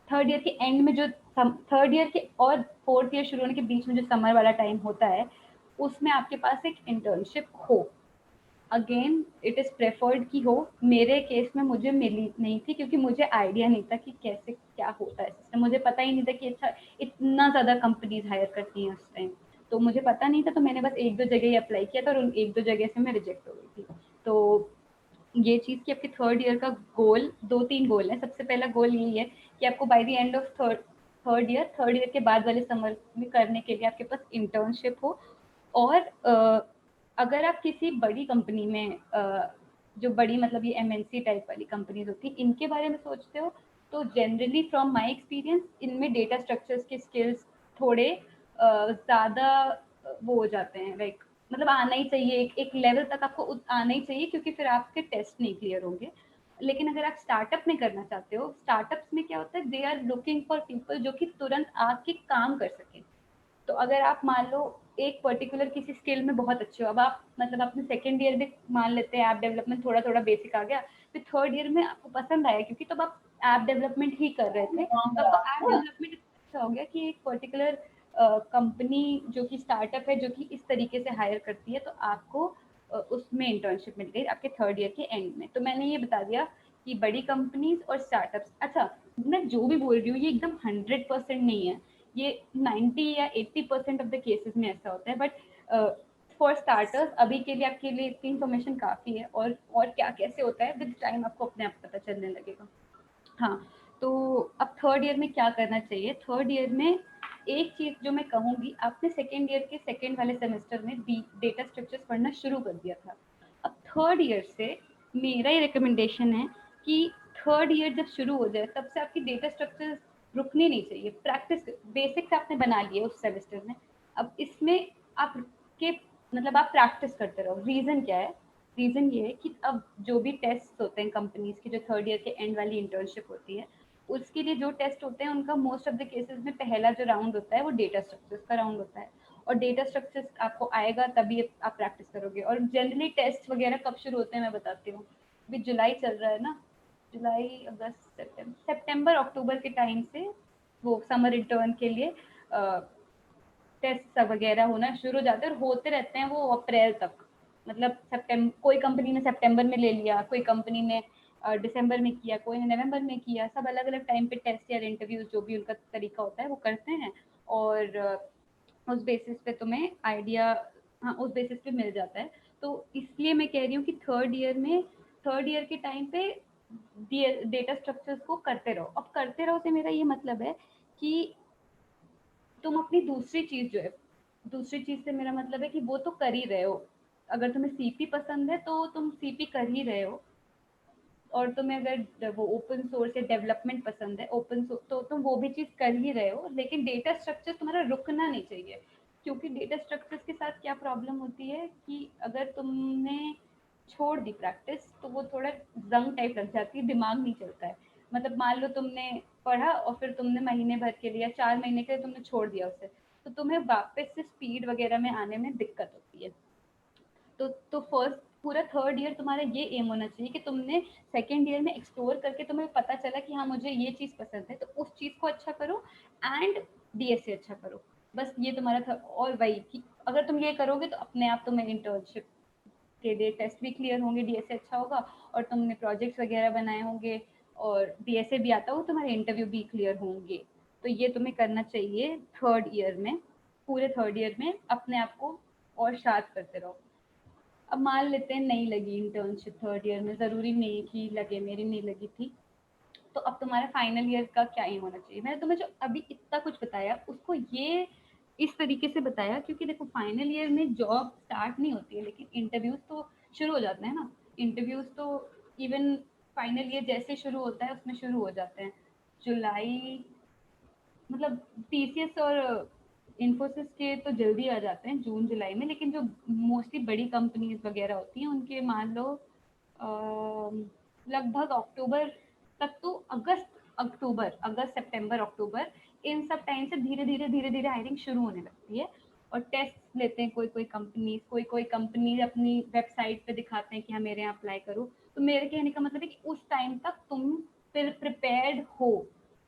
थर्ड ईयर के एंड में जो थर्ड ईयर के और फोर्थ ईयर शुरू होने के बीच में जो समर वाला टाइम होता है उसमें आपके पास एक इंटर्नशिप हो। अगेन इट इज़ प्रेफर्ड कि हो। मेरे केस में मुझे मिली नहीं थी क्योंकि मुझे आइडिया नहीं था कि कैसे क्या होता है सिस्टम। मुझे पता ही नहीं था कि अच्छा इतना ज़्यादा कंपनीज हायर करती हैं उस टाइम, तो मुझे पता नहीं था। तो मैंने बस एक दो जगह ही अप्लाई किया था और उन एक दो जगह से मैं रिजेक्ट हो गई थी। तो ये चीज़ कि आपके थर्ड ईयर का गोल, दो तीन गोल है। सबसे पहला गोल यही है कि आपको by the end of third year के बाद वाले समर में करने के लिए आपके पास इंटर्नशिप हो। और अगर आप किसी बड़ी कंपनी में जो बड़ी मतलब ये एमएनसी टाइप वाली कंपनीज होती है इनके बारे में सोचते हो, तो जनरली फ्रॉम माय एक्सपीरियंस इनमें डेटा स्ट्रक्चर्स के स्किल्स थोड़े ज़्यादा वो हो जाते हैं, लाइक मतलब आना ही चाहिए, एक लेवल तक आपको आना ही चाहिए क्योंकि फिर आपके टेस्ट नहीं क्लियर होंगे। लेकिन अगर आप स्टार्टअप में करना चाहते हो, स्टार्टअप्स में क्या होता है, they are looking for people जो कि तुरंत आके काम कर सकें। तो अगर आप मान लो एक पर्टिकुलर किसी स्किल में बहुत अच्छे हो, अब आप मतलब अपने सेकंड ईयर में मान लेते हैं ऐप डेवलपमेंट थोड़ा थोड़ा बेसिक आ गया, फिर थर्ड ईयर में आपको पसंद आया क्योंकि तब आप ऐप डेवलपमेंट ही कर रहे थे, तो आपको ऐप डेवलपमेंट अच्छा हो गया कि एक पर्टिकुलर कंपनी जो कि स्टार्टअप है जो कि इस तरीके से हायर करती है, तो आपको उसमें इंटर्नशिप मिल गई आपके थर्ड ईयर के एंड में। तो मैंने ये बता दिया कि बड़ी कंपनीज और स्टार्टअप्स। अच्छा, मैं जो भी बोल रही हूँ ये एकदम 100% नहीं है, ये 90 या 80% ऑफ द केसेस में ऐसा होता है। बट फॉर स्टार्टर्स अभी के लिए आपके लिए इतनी इन्फॉर्मेशन काफ़ी है। और क्या कैसे होता है विद टाइम आपको अपने आप पता चलने लगेगा। हाँ, तो अब थर्ड ईयर में क्या करना चाहिए। थर्ड ईयर में एक चीज़ जो मैं कहूँगी, आपने सेकेंड ईयर के सेकेंड वाले सेमेस्टर में डेटा स्ट्रक्चर्स पढ़ना शुरू कर दिया था। अब थर्ड ईयर से मेरा ये रिकमेंडेशन है कि थर्ड ईयर जब शुरू हो जाए तब से आपकी डेटा स्ट्रक्चर्स रुकनी नहीं चाहिए। प्रैक्टिस बेसिक्स आपने बना लिए उस सेमेस्टर में, अब इसमें आपके मतलब आप प्रैक्टिस करते रहो। रीज़न क्या है, रीज़न ये है कि अब जो भी टेस्ट होते हैं कंपनीज के, जो थर्ड ईयर के एंड वाली इंटर्नशिप होती है उसके लिए जो टेस्ट होते हैं उनका मोस्ट ऑफ द केसेस में पहला जो राउंड होता है वो डेटा स्ट्रक्चर्स का राउंड होता है। और डेटा स्ट्रक्चर्स आपको आएगा तभी आप प्रैक्टिस करोगे। और जनरली टेस्ट वगैरह कब शुरू होते हैं मैं बताती हूँ। अभी जुलाई चल रहा है ना, जुलाई, अगस्त, सितंबर अक्टूबर के टाइम से वो समर इंटर्न के लिए टेस्ट वगैरह होना शुरू हो जाते हैं और होते रहते हैं वो अप्रैल तक। मतलब सितंबर, कोई कंपनी ने सितंबर में ले लिया, कोई कंपनी ने दिसंबर में किया, कोई ने नवंबर में किया। सब अलग अलग टाइम पे टेस्ट या इंटरव्यूज जो भी उनका तरीका होता है वो करते हैं। और उस बेसिस पे तुम्हें आइडिया, हाँ उस बेसिस पे मिल जाता है। तो इसलिए मैं कह रही हूँ कि थर्ड ईयर के टाइम पे डेटा स्ट्रक्चर्स को करते रहो। अब करते रहो से मेरा ये मतलब है कि तुम अपनी दूसरी चीज़ जो है, दूसरी चीज़ से मेरा मतलब है कि वो तो कर ही रहे हो। अगर तुम्हें सीपी पसंद है तो तुम सीपी कर ही रहे हो। और तुम्हें अगर वो ओपन सोर्स या डेवलपमेंट पसंद है, ओपन सोर्स, तो तुम वो भी चीज़ कर ही रहे हो। लेकिन डेटा स्ट्रक्चर तुम्हारा रुकना नहीं चाहिए, क्योंकि डेटा स्ट्रक्चर्स के साथ क्या प्रॉब्लम होती है कि अगर तुमने छोड़ दी प्रैक्टिस तो वो थोड़ा जंग टाइप लग जाती है, दिमाग नहीं चलता है। मतलब मान लो तुमने पढ़ा और फिर तुमने महीने भर के लिए, 4 महीने के लिए तुमने छोड़ दिया उसे, तो तुम्हें वापस से स्पीड वगैरह में आने में दिक्कत होती है। तो फर्स्ट पूरा थर्ड ईयर तुम्हारा ये एम होना चाहिए कि तुमने सेकेंड ईयर में एक्सप्लोर करके तुम्हें पता चला कि हाँ मुझे ये चीज़ पसंद है, तो उस चीज़ को अच्छा करो एंड डीएसए अच्छा करो। बस ये तुम्हारा था। और वही कि अगर तुम ये करोगे तो अपने आप तुम्हें इंटर्नशिप के लिए टेस्ट भी क्लियर होंगे, डीएसए अच्छा होगा, और तुमने प्रोजेक्ट्स वगैरह बनाए होंगे और डीएसए भी आता हो, तुम्हारे इंटरव्यू भी क्लियर होंगे। तो ये तुम्हें करना चाहिए थर्ड ईयर में, पूरे थर्ड ईयर में अपने आप को और शार्प करते रहो। अब मान लेते हैं नहीं लगी इंटर्नशिप थर्ड ईयर में, ज़रूरी नहीं कि लगे, मेरी नहीं लगी थी, तो अब तुम्हारा फाइनल ईयर का क्या एम होना चाहिए। मैंने तुम्हें जो अभी इतना कुछ बताया उसको ये इस तरीके से बताया क्योंकि देखो फाइनल ईयर में जॉब स्टार्ट नहीं होती है, लेकिन इंटरव्यूज तो शुरू हो जाते हैं ना। इंटरव्यूज तो इवन फाइनल ईयर जैसे शुरू होता है उसमें शुरू हो जाते हैं। जुलाई, मतलब टीसीएस और इन्फोसिस के तो जल्दी आ जाते हैं जून जुलाई में, लेकिन जो मोस्टली बड़ी कंपनीज वगैरह होती हैं उनके मान लो लगभग अक्टूबर तक, तो अगस्त सितंबर अक्टूबर, इन सब टाइम से धीरे धीरे हायरिंग शुरू होने लगती है। और टेस्ट लेते हैं कोई कोई कंपनी अपनी वेबसाइट पे दिखाते हैं कि हाँ मेरे यहाँ अप्लाई करो। तो मेरे कहने का मतलब है कि उस टाइम तक तुम फिर प्रिपेयर्ड हो,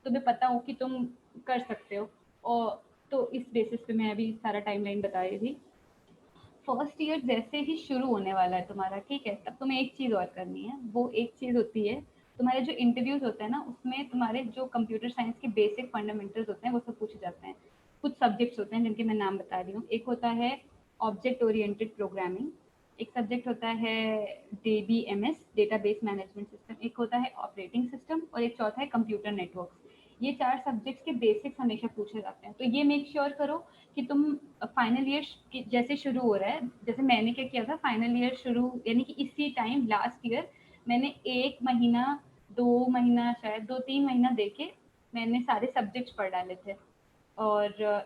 तुम्हें पता हो कि तुम कर सकते हो। और तो इस बेसिस पे मैं अभी सारा टाइमलाइन बता रही थी। फर्स्ट ईयर जैसे ही शुरू होने वाला है तुम्हारा, ठीक है, तब तुम्हें एक चीज़ और करनी है। वो एक चीज़ होती है, तुम्हारे जो इंटरव्यूज होते हैं ना उसमें तुम्हारे जो कंप्यूटर साइंस के बेसिक फंडामेंटल्स होते हैं वो सब पूछे जाते हैं। कुछ सब्जेक्ट्स होते हैं जिनके मैं नाम बता रही हूँ। एक होता है ऑब्जेक्ट ओरिएंटेड प्रोग्रामिंग, एक सब्जेक्ट होता है डीबीएमएस, डेटाबेस मैनेजमेंट सिस्टम, एक होता है ऑपरेटिंग सिस्टम, और एक चौथा है कंप्यूटर नेटवर्क। ये चार सब्जेक्ट्स के बेसिक्स हमेशा पूछे जाते हैं। तो ये मेक श्योर करो कि तुम फाइनल ईयर जैसे शुरू हो रहा है, जैसे मैंने क्या किया था फाइनल ईयर शुरू यानी कि इसी टाइम लास्ट ईयर मैंने 1 महीना 2 महीना शायद 2-3 महीना देके मैंने सारे सब्जेक्ट्स पढ़ डाले थे। और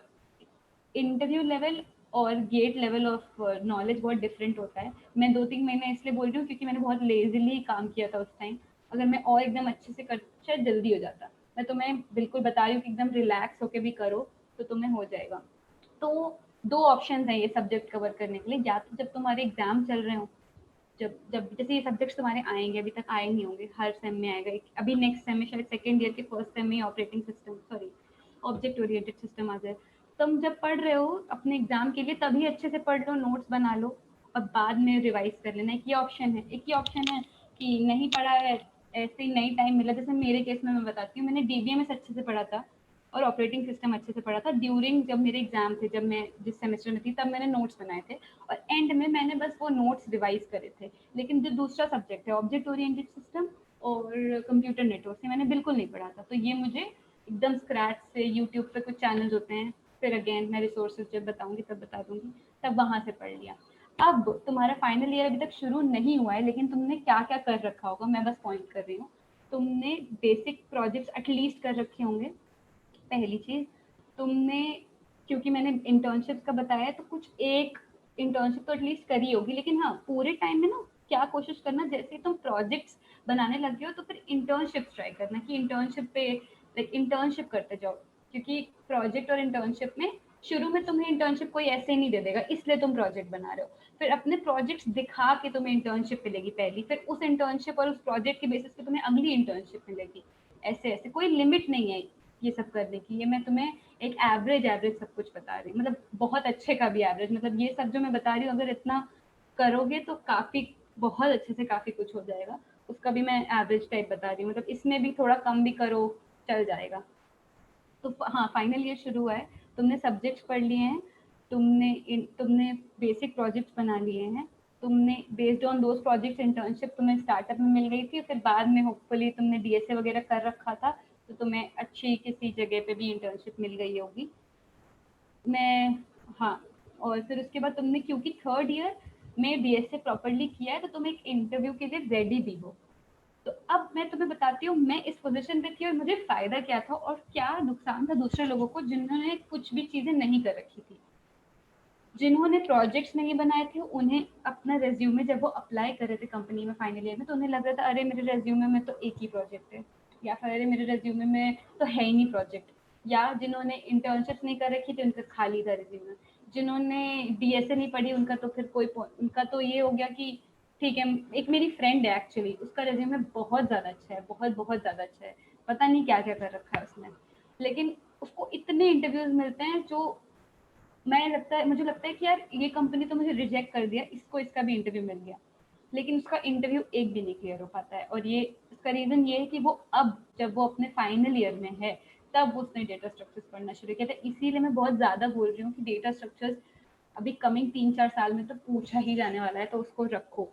इंटरव्यू लेवल और गेट लेवल ऑफ नॉलेज बहुत डिफरेंट होता है। मैं 2-3 महीने इसलिए बोल रही हूँ क्योंकि मैंने बहुत लेजीली काम किया था उस टाइम। अगर मैं और एकदम अच्छे से कर शायद जल्दी हो जाता। मैं तुम्हें बिल्कुल बता रही हूँ कि एकदम रिलैक्स होके भी करो तो तुम्हें हो जाएगा। तो दो ऑप्शन हैं ये सब्जेक्ट कवर करने के लिए, या तो जब तुम्हारे एग्जाम चल रहे हो, जब जब जैसे ये सब्जेक्ट्स तुम्हारे आएंगे, अभी तक आए नहीं होंगे, हर सेम में आएगा अभी नेक्स्ट सेम में शायद सेकेंड ईयर के फर्स्ट सेम में operating system sorry object oriented system आ जाए। तुम जब पढ़ रहे हो अपने एग्जाम के लिए तभी अच्छे से पढ़ लो, नोट्स बना लो, और बाद में रिवाइज कर लेना। एक ये ऑप्शन है, एक ही ऑप्शन है कि नहीं पढ़ा है, ऐसे ही नहीं टाइम मिला। जैसे मेरे केस में मैं बताती हूँ, मैंने डीबीएमएस अच्छे से पढ़ा था और ऑपरेटिंग सिस्टम अच्छे से पढ़ा था ड्यूरिंग जब मेरे एग्जाम थे, जब मैं जिस सेमेस्टर में थी तब मैंने नोट्स बनाए थे, और एंड में मैंने बस वो नोट्स रिवाइज करे थे। लेकिन जो दूसरा सब्जेक्ट है ऑब्जेक्ट ओरिएंटेड सिस्टम और कंप्यूटर नेटवर्क से मैंने बिल्कुल नहीं पढ़ा था। तो ये मुझे एकदम स्क्रैच से यूट्यूब पे कुछ चैनल्स होते हैं, फिर अगेन मैं रिसोर्सेज जब बताऊंगी तब बता दूंगी, तब वहां से पढ़ लिया। अब तुम्हारा फाइनल ईयर अभी तक शुरू नहीं हुआ है, लेकिन तुमने क्या क्या कर रखा होगा मैं बस पॉइंट कर रही हूँ। तुमने बेसिक प्रोजेक्ट्स एटलीस्ट कर रखे होंगे, पहली चीज़। तुमने, क्योंकि मैंने इंटर्नशिप का बताया तो कुछ एक इंटर्नशिप तो एटलीस्ट करी होगी, लेकिन हाँ पूरे टाइम में ना क्या कोशिश करना, जैसे तुम प्रोजेक्ट्स बनाने लग गए हो तो फिर इंटर्नशिप ट्राई करना कि इंटर्नशिप पे लाइक इंटर्नशिप करते जाओ। क्योंकि प्रोजेक्ट और इंटर्नशिप में शुरू में तुम्हें इंटर्नशिप कोई ऐसे नहीं दे देगा इसलिए तुम प्रोजेक्ट बना रहे हो, फिर अपने प्रोजेक्ट्स दिखा के तुम्हें इंटर्नशिप मिलेगी पहली, फिर उस इंटर्नशिप और उस प्रोजेक्ट के बेसिस पे तुम्हें अगली इंटर्नशिप मिलेगी। ऐसे ऐसे कोई लिमिट नहीं है ये सब करने की। ये मैं तुम्हें एक एवरेज सब कुछ बता रही हूँ, मतलब बहुत अच्छे का भी एवरेज, मतलब ये सब जो मैं बता रही हूँ अगर इतना करोगे तो काफ़ी बहुत अच्छे से काफ़ी कुछ हो जाएगा। उसका भी मैं एवरेज टाइप बता रही हूँ, मतलब इसमें भी थोड़ा कम भी करो चल जाएगा। तो हाँ फाइनल ईयर शुरू हुआ है, तुमने सब्जेक्ट्स पढ़ लिए हैं, तुमने बेसिक प्रोजेक्ट्स बना लिए हैं, तुमने based on those projects internship तुम्हें स्टार्टअप में मिल गई थी, फिर बाद में होपफुली तुमने डीएसए वगैरह कर रखा था तो तुम्हें अच्छी किसी जगह पे भी इंटर्नशिप मिल गई होगी। मैं हाँ, और फिर उसके बाद तुमने क्योंकि थर्ड ईयर में डीएसए प्रॉपरली किया है तो तुम एक इंटरव्यू के लिए रेडी भी हो। तो अब मैं तुम्हें बताती हूँ मैं इस पोजीशन पे थी और मुझे फ़ायदा क्या था और क्या नुकसान था दूसरे लोगों को जिन्होंने कुछ भी चीज़ें नहीं कर रखी थी। जिन्होंने प्रोजेक्ट्स नहीं बनाए थे उन्हें अपना रिज्यूमे जब वो अप्लाई कर रहे थे कंपनी में फाइनल ईयर में तो उन्हें लग रहा था अरे मेरे रिज्यूमे में तो एक ही प्रोजेक्ट है, या फिर अरे मेरे रिज्यूमे में तो है ही नहीं प्रोजेक्ट। या जिन्होंने इंटर्नशिप नहीं कर रखी थी उनका खाली था रिज्यूमे। जिन्होंने डीएसए नहीं पढ़ी उनका तो फिर उनका तो ये हो गया कि ठीक है। एक मेरी फ्रेंड है एक्चुअली, उसका रिज्यूमे बहुत ज़्यादा अच्छा है, बहुत बहुत ज़्यादा अच्छा है, पता नहीं क्या क्या कर रखा है उसने, लेकिन उसको इतने इंटरव्यूज मिलते हैं जो मुझे लगता है कि यार ये कंपनी तो मुझे रिजेक्ट कर दिया, इसको इसका भी इंटरव्यू मिल गया, लेकिन उसका इंटरव्यू एक भी नहीं क्लियर हो पाता है। और ये उसका रीज़न ये है कि वो अब जब वो अपने फाइनल ईयर में है तब उसने डेटा स्ट्रक्चर्स पढ़ना शुरू किया था। इसीलिए मैं बहुत ज़्यादा बोल रही हूँ कि डेटा स्ट्रक्चर्स अभी कमिंग 3-4 साल में तो पूछा ही जाने वाला है, तो उसको रखो।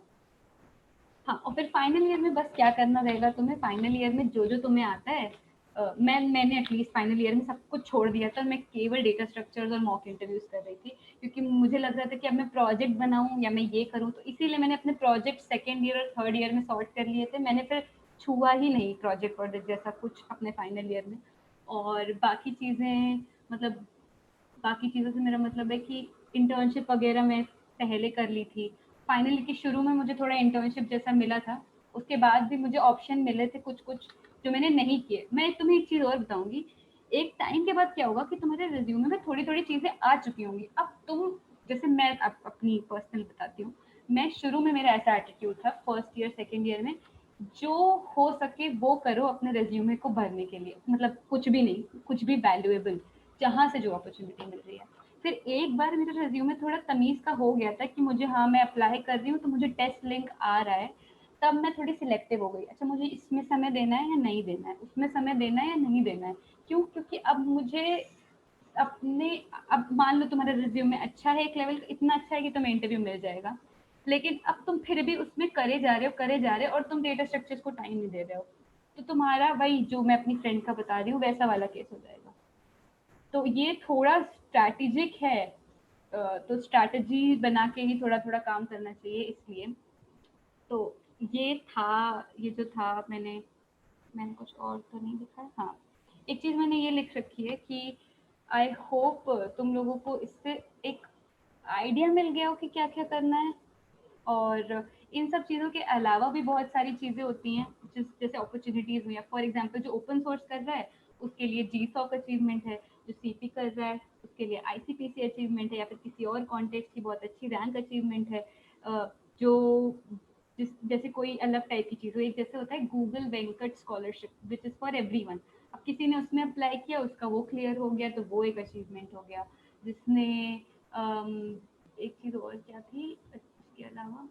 हाँ, और फिर फाइनल ईयर में बस क्या करना रहेगा तुम्हें, फाइनल ईयर में जो तुम्हें आता है, मैंने एटलीस्ट फाइनल ईयर में सब कुछ छोड़ दिया था, मैं केवल डेटा स्ट्रक्चर्स और मॉक इंटरव्यूज कर रही थी, क्योंकि मुझे लग रहा था कि अब मैं प्रोजेक्ट बनाऊं या मैं ये करूं, तो इसीलिए मैंने अपने प्रोजेक्ट सेकेंड ईयर और थर्ड ईयर में सॉर्ट कर लिए थे। मैंने फिर छुआ ही नहीं प्रोजेक्ट जैसा कुछ अपने फाइनल ईयर में। और बाकी चीज़ें, मतलब बाकी चीज़ों से मेरा मतलब है कि इंटर्नशिप वगैरह मैं पहले कर ली थी। फाइनली के शुरू में मुझे थोड़ा इंटर्नशिप जैसा मिला था, उसके बाद भी मुझे ऑप्शन मिले थे कुछ कुछ जो मैंने नहीं किए। मैं तुम्हें एक चीज़ और बताऊंगी, एक टाइम के बाद क्या होगा कि तुम्हारे रिज्यूमे में थोड़ी थोड़ी चीज़ें आ चुकी होंगी। अब तुम, जैसे मैं अपनी पर्सनल बताती हूँ, मैं शुरू में मेरा ऐसा एटीट्यूड था फर्स्ट ईयर सेकेंड ईयर में, जो हो सके वो करो अपने रिज्यूमे को भरने के लिए, मतलब कुछ भी नहीं, कुछ भी वैल्यूएबल, जहाँ से जो अपॉर्चुनिटी मिल रही है। फिर एक बार मेरे रिज्यूमे थोड़ा तमीज़ का हो गया था कि मुझे, हाँ मैं अप्लाई कर रही हूँ तो मुझे टेस्ट लिंक आ रहा है, तब मैं थोड़ी सिलेक्टिव हो गई। अच्छा, मुझे इसमें समय देना है या नहीं देना है, उसमें समय देना है या नहीं देना है। क्यों? क्योंकि अब मुझे अपने, अब मान लो तुम्हारा रिज्यूमे अच्छा है, एक लेवल इतना अच्छा है कि तुम्हें इंटरव्यू मिल जाएगा, लेकिन अब तुम फिर भी उसमें करे जा रहे हो और तुम डेटा स्ट्रक्चर्स को टाइम नहीं दे रहे हो, तो तुम्हारा वही जो मैं अपनी फ्रेंड का बता रही हूँ वैसा वाला केस हो जाएगा। तो ये थोड़ा स्ट्रैटेजिक है, तो स्ट्रैटेजी बना के ही थोड़ा थोड़ा काम करना चाहिए, इसलिए। तो ये था, ये जो था, मैंने मैंने कुछ और तो नहीं लिखा है। हाँ, एक चीज़ मैंने ये लिख रखी है कि आई होप तुम लोगों को इससे एक आइडिया मिल गया हो कि क्या क्या करना है। और इन सब चीज़ों के अलावा भी बहुत सारी चीज़ें होती हैं, जैसे अपॉर्चुनिटीज़ हुई हैं। फॉर एग्जांपल जो ओपन सोर्स कर रहा है उसके लिए GSOC अचीवमेंट है, जो CP कर रहा है उसके लिए ICPC अचीवमेंट है, या फिर किसी और कॉन्टेक्स्ट की बहुत अच्छी रैंक अचीवमेंट है। जो जैसे कोई अलग टाइप की चीज़ हो, एक जैसे होता है Google Venkat scholarship which is for everyone. अब किसी ने उसमें अप्लाई किया, उसका वो क्लियर हो गया, तो वो एक अचीवमेंट हो गया। जिसने एक चीज़ और क्या थी इसके अलावा,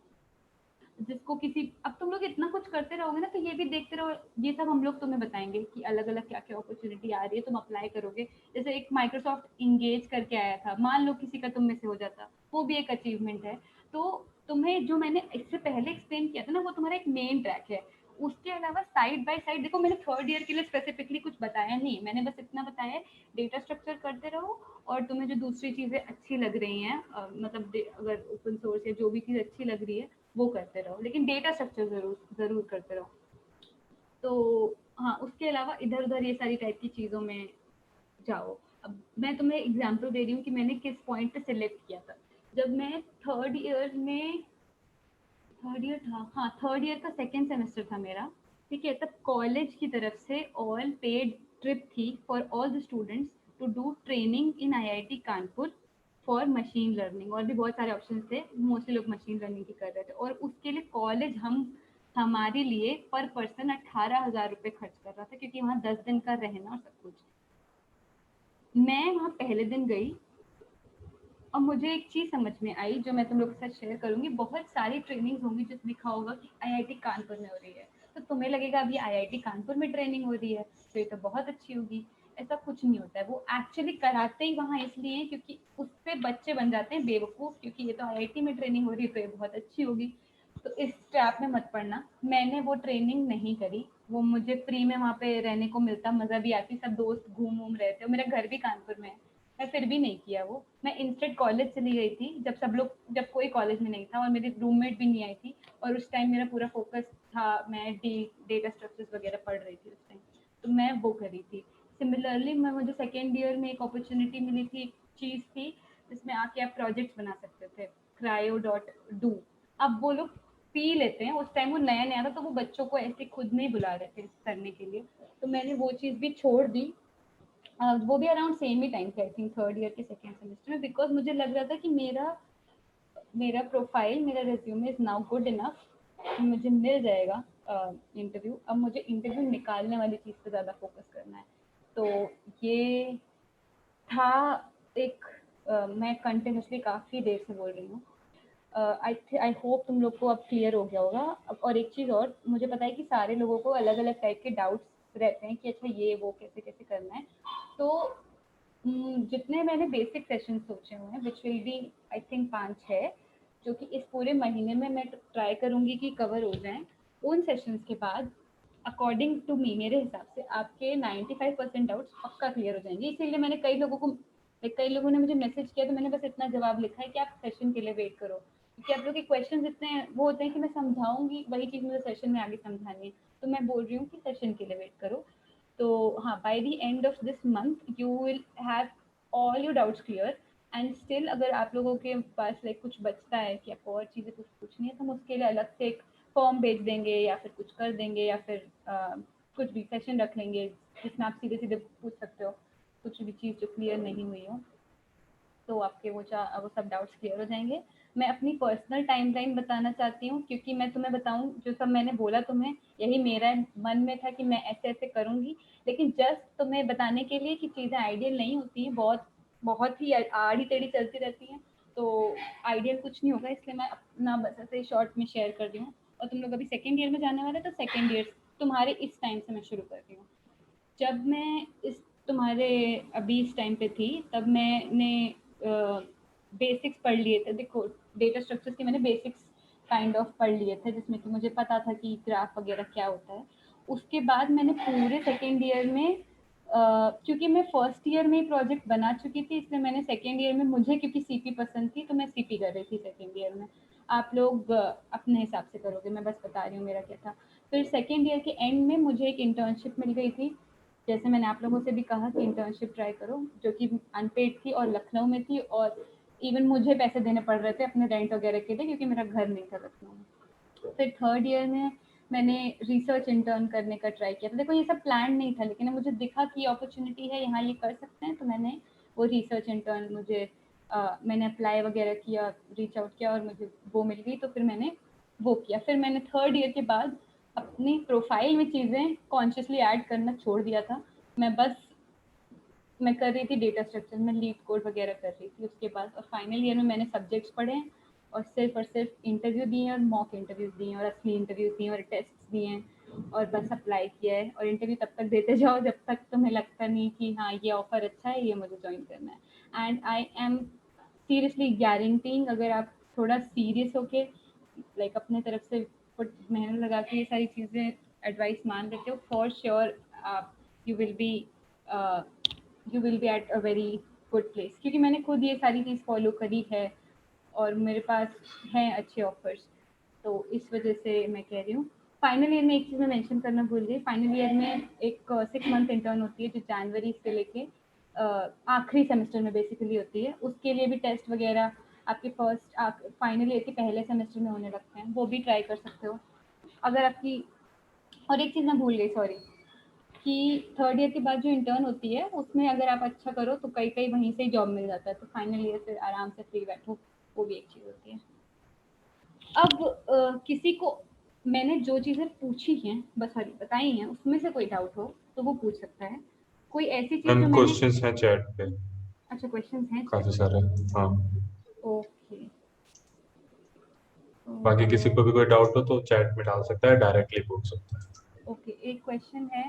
जिसको किसी, अब तुम लोग इतना कुछ करते रहोगे ना तो ये भी देखते रहो, ये सब हम लोग तुम्हें बताएंगे कि अलग अलग क्या क्या अपॉर्चुनिटी आ रही है, तुम अप्लाई करोगे। जैसे एक माइक्रोसॉफ्ट इंगेज करके आया था, मान लो किसी का तुम में से हो जाता, वो भी एक अचीवमेंट है। तो तुम्हें जो मैंने इससे पहले एक्सप्लेन किया था ना, वो तुम्हारा एक मेन ट्रैक है। उसके अलावा साइड बाय साइड देखो, मैंने थर्ड ईयर के लिए स्पेसिफिकली कुछ बताया नहीं, मैंने बस इतना बताया है, डेटा स्ट्रक्चर करते रहो, और तुम्हें जो दूसरी चीज़ें अच्छी लग रही हैं, मतलब अगर ओपन सोर्स या जो भी चीज़ अच्छी लग रही है वो करते रहो, लेकिन डेटा स्ट्रक्चर ज़रूर ज़रूर करते रहो। तो हाँ, उसके अलावा इधर उधर ये सारी टाइप की चीज़ों में जाओ। अब मैं तुम्हें एग्जांपल दे रही हूँ कि मैंने किस पॉइंट पे सिलेक्ट किया था। जब मैं थर्ड ईयर में, थर्ड ईयर था, हाँ थर्ड ईयर का सेकेंड सेमेस्टर था मेरा, ठीक है, तब कॉलेज की तरफ से ऑल पेड ट्रिप थी for all the students to do training in IIT Kanpur for machine learning. और भी बहुत सारे ऑप्शन थे, मोस्टली लोग मशीन लर्निंग की कर रहे थे, और उसके लिए कॉलेज हमारे लिए पर पर्सन 18,000 रुपये खर्च कर रहा था, क्योंकि वहाँ 10 दिन का रहना और सब कुछ। मैं वहाँ पहले दिन गई, और मुझे एक चीज़ समझ में आई जो मैं तुम लोग के साथ शेयर करूँगी। बहुत सारी ट्रेनिंग्स होंगी जिस लिखा होगा कि IIT कानपुर में हो रही है, तो तुम्हें लगेगा अभी IIT कानपुर में ट्रेनिंग हो रही है तो ये तो बहुत अच्छी होगी। ऐसा कुछ नहीं होता है, वो एक्चुअली कराते ही वहाँ इसलिए हैं क्योंकि उससे बच्चे बन जाते हैं बेवकूफ़, क्योंकि ये तो IIT में ट्रेनिंग हो रही है तो ये बहुत अच्छी होगी। तो इस ट्रैप में मत पड़ना। मैंने वो ट्रेनिंग नहीं करी, वो मुझे फ्री में वहाँ पे रहने को मिलता, मज़ा भी आती, सब दोस्त घूम घूम रहे थे, मेरा घर भी कानपुर में है, मैं फिर भी नहीं किया वो। मैं इंस्टेड कॉलेज चली गई थी जब सब लोग, जब कोई कॉलेज में नहीं था, और मेरी रूममेट भी नहीं आई थी, और उस टाइम मेरा पूरा फोकस था, मैं डेटा स्ट्रक्चर्स वगैरह पढ़ रही थी उस टाइम, तो मैं वो करी थी। सिमिलरली मैं, मुझे सेकेंड ईयर में एक अपॉर्चुनिटी मिली थी, एक चीज़ थी जिसमें आके आप प्रोजेक्ट्स बना सकते थे, cryo.do। अब वो लोग पी लेते हैं, उस टाइम वो नया नया था तो वो बच्चों को ऐसे खुद नहीं बुला रहे थे करने के लिए, तो मैंने वो चीज़ भी छोड़ दी। वो भी अराउंड सेम ही टाइम पे, आई थिंक थर्ड ईयर के सेकेंड सेमेस्टर में, बिकॉज मुझे लग रहा था कि मेरा मेरा प्रोफाइल, मेरा resume is now good enough, मुझे मिल जाएगा इंटरव्यू। अब मुझे इंटरव्यू निकालने वाली चीज़ पे ज़्यादा फोकस करना है। तो ये था एक मैं कंटिन्यूसली काफ़ी देर से बोल रही हूँ। आई होप तुम लोग को अब क्लियर हो गया होगा। और एक चीज़ और, मुझे पता है कि सारे लोगों को अलग अलग टाइप के डाउट्स रहते हैं कि अच्छा ये वो कैसे कैसे करना है। तो जितने मैंने बेसिक सेशन सोचे हुए हैं, which will be I think 5-6, जो कि इस पूरे महीने में मैं ट्राई करूँगी कि कवर हो जाएं। उन सेशंस के बाद अकॉर्डिंग टू मी, मेरे हिसाब से आपके 95% डाउट्स पक्का क्लियर हो जाएंगे। इसीलिए मैंने कई लोगों ने मुझे मैसेज किया, तो मैंने बस इतना जवाब लिखा है कि आप सेशन के लिए वेट करो, क्योंकि आप लोग के क्वेश्चन इतने वो होते हैं कि मैं समझाऊंगी वही चीज़ मुझे सेशन में आगे समझानी है। तो मैं बोल रही हूँ कि सेशन के लिए वेट करो। तो हाँ, by the end of this month you will have all your doubts clear. And still अगर आप लोगों के पास लाइक कुछ बचता है कि आपको और चीज़ें कुछ पूछनी है, तो हम उसके लिए अलग से एक फॉर्म भेज देंगे या फिर कुछ कर देंगे, या फिर कुछ भी सेशन रख लेंगे जिसमें आप सीधे सीधे पूछ सकते हो कुछ भी चीज़ जो क्लियर नहीं हुई हो। तो आपके वो सब डाउट्स क्लियर हो जाएंगे। मैं अपनी पर्सनल टाइमलाइन बताना चाहती हूँ, क्योंकि मैं तुम्हें बताऊँ जो सब मैंने बोला तुम्हें, यही मेरा मन में था कि मैं ऐसे ऐसे करूँगी। लेकिन जस्ट तुम्हें बताने के लिए कि चीज़ें आइडियल नहीं होती हैं, बहुत बहुत ही आड़ी टेढ़ी चलती रहती हैं। तो आइडियल कुछ नहीं होगा, इसलिए मैं अपना बस ऐसे शॉर्ट में शेयर कर रही हूँ। और तुम लोग अभी सेकेंड ईयर में जाने वाले, तो सेकेंड ईयर तुम्हारे इस टाइम से मैं शुरू कर रही हूँ। जब मैं इस तुम्हारे अभी इस टाइम पे थी, तब मैंने बेसिक्स पढ़ लिए थे। देखो, डेटा स्ट्रक्चर्स के मैंने बेसिक्स काइंड ऑफ पढ़ लिए थे, जिसमें कि मुझे पता था कि ग्राफ वगैरह क्या होता है। उसके बाद मैंने पूरे सेकेंड ईयर में क्योंकि मैं फर्स्ट ईयर में ही प्रोजेक्ट बना चुकी थी, इसलिए मैंने सेकेंड ईयर में, मुझे क्योंकि सीपी पसंद थी तो मैं सीपी कर रही थी सेकेंड ईयर में। आप लोग अपने हिसाब से करोगे, मैं बस बता रही हूँ मेरा क्या था। फिर सेकेंड ईयर के एंड में मुझे एक इंटर्नशिप मिल गई थी। जैसे मैंने आप लोगों से भी कहा कि इंटर्नशिप ट्राई करो, जो कि अनपेड थी और लखनऊ में थी, और इवन मुझे पैसे देने पड़ रहे थे अपने रेंट वगैरह के लिए, क्योंकि मेरा घर नहीं था लखनऊ में। फिर थर्ड ईयर में मैंने रिसर्च इंटर्न करने का ट्राई किया था। देखो, ये सब प्लान नहीं था, लेकिन मुझे दिखा कि अपॉर्चुनिटी है यहाँ, ये कर सकते हैं, तो मैंने वो रिसर्च इंटर्न मैंने अप्लाई वगैरह किया, रीच आउट किया, और मुझे वो मिल गई। तो फिर मैंने वो किया। फिर मैंने थर्ड ईयर के बाद अपनी प्रोफाइल में चीज़ें कॉन्शियसली ऐड करना छोड़ दिया था। मैं कर रही थी डेटा स्ट्रक्चर में लीड कोड वगैरह कर रही थी उसके बाद। और फाइनल ईयर में मैंने सब्जेक्ट्स पढ़े हैं, और सिर्फ इंटरव्यू दिए हैं, और मॉक इंटरव्यूज दिए हैं, और असली इंटरव्यूज दिए हैं, और टेस्ट दिए हैं, और बस अप्लाई किया है। और इंटरव्यू तब तक देते जाओ जब तक तुम्हें लगता नहीं कि हाँ ये ऑफर अच्छा है, ये मुझे ज्वाइन करना है। And I am seriously guaranteeing, अगर आप थोड़ा सीरियस होके लाइक अपने तरफ से मेहनत लगा के ये सारी चीज़ें एडवाइस मान लेते हो, फॉर श्योर आप you will be you will be at a very good place. क्योंकि मैंने खुद ये सारी चीज़ फॉलो करी है, और मेरे पास हैं अच्छे ऑफर्स। तो इस वजह से मैं कह रही हूँ। फाइनल ईयर में एक चीज़ मैं मेंशन करना भूल गई। फाइनल ईयर में एक 6 मंथ इंटर्न होती है, जो जनवरी से लेके आखिरी सेमेस्टर में बेसिकली होती है। उसके लिए भी टेस्ट वगैरह आपके फाइनल ईयर के पहले सेमेस्टर में होने लगते हैं, वो भी ट्राई कर सकते हो अगर आपकी। और एक चीज़ मैं भूल गई, सॉरी, कि थर्ड ईयर के बाद जो इंटर्न होती है, उसमें अगर आप अच्छा करो तो कई कई वहीं से ही जॉब मिल जाता है, तो फाइनल ईयर से आराम से फ्री बैठो, वो भी एक चीज़ होती है। अब किसी को मैंने जो चीज़ें पूछी हैं, बस सॉरी बताई हैं, उसमें से कोई डाउट हो तो वो पूछ सकता है। कोई ऐसी चीज़ मैम जो मैंने, क्वेश्चंस हैं चैट पे अच्छा क्वेश्चंस हैं काफी चैट सारे। हाँ, पे, ओके। बाकी किसी को भी कोई डाउट हो तो चैट में डाल सकता है, डायरेक्टली पूछ सकता है। ओके, एक क्वेश्चन है,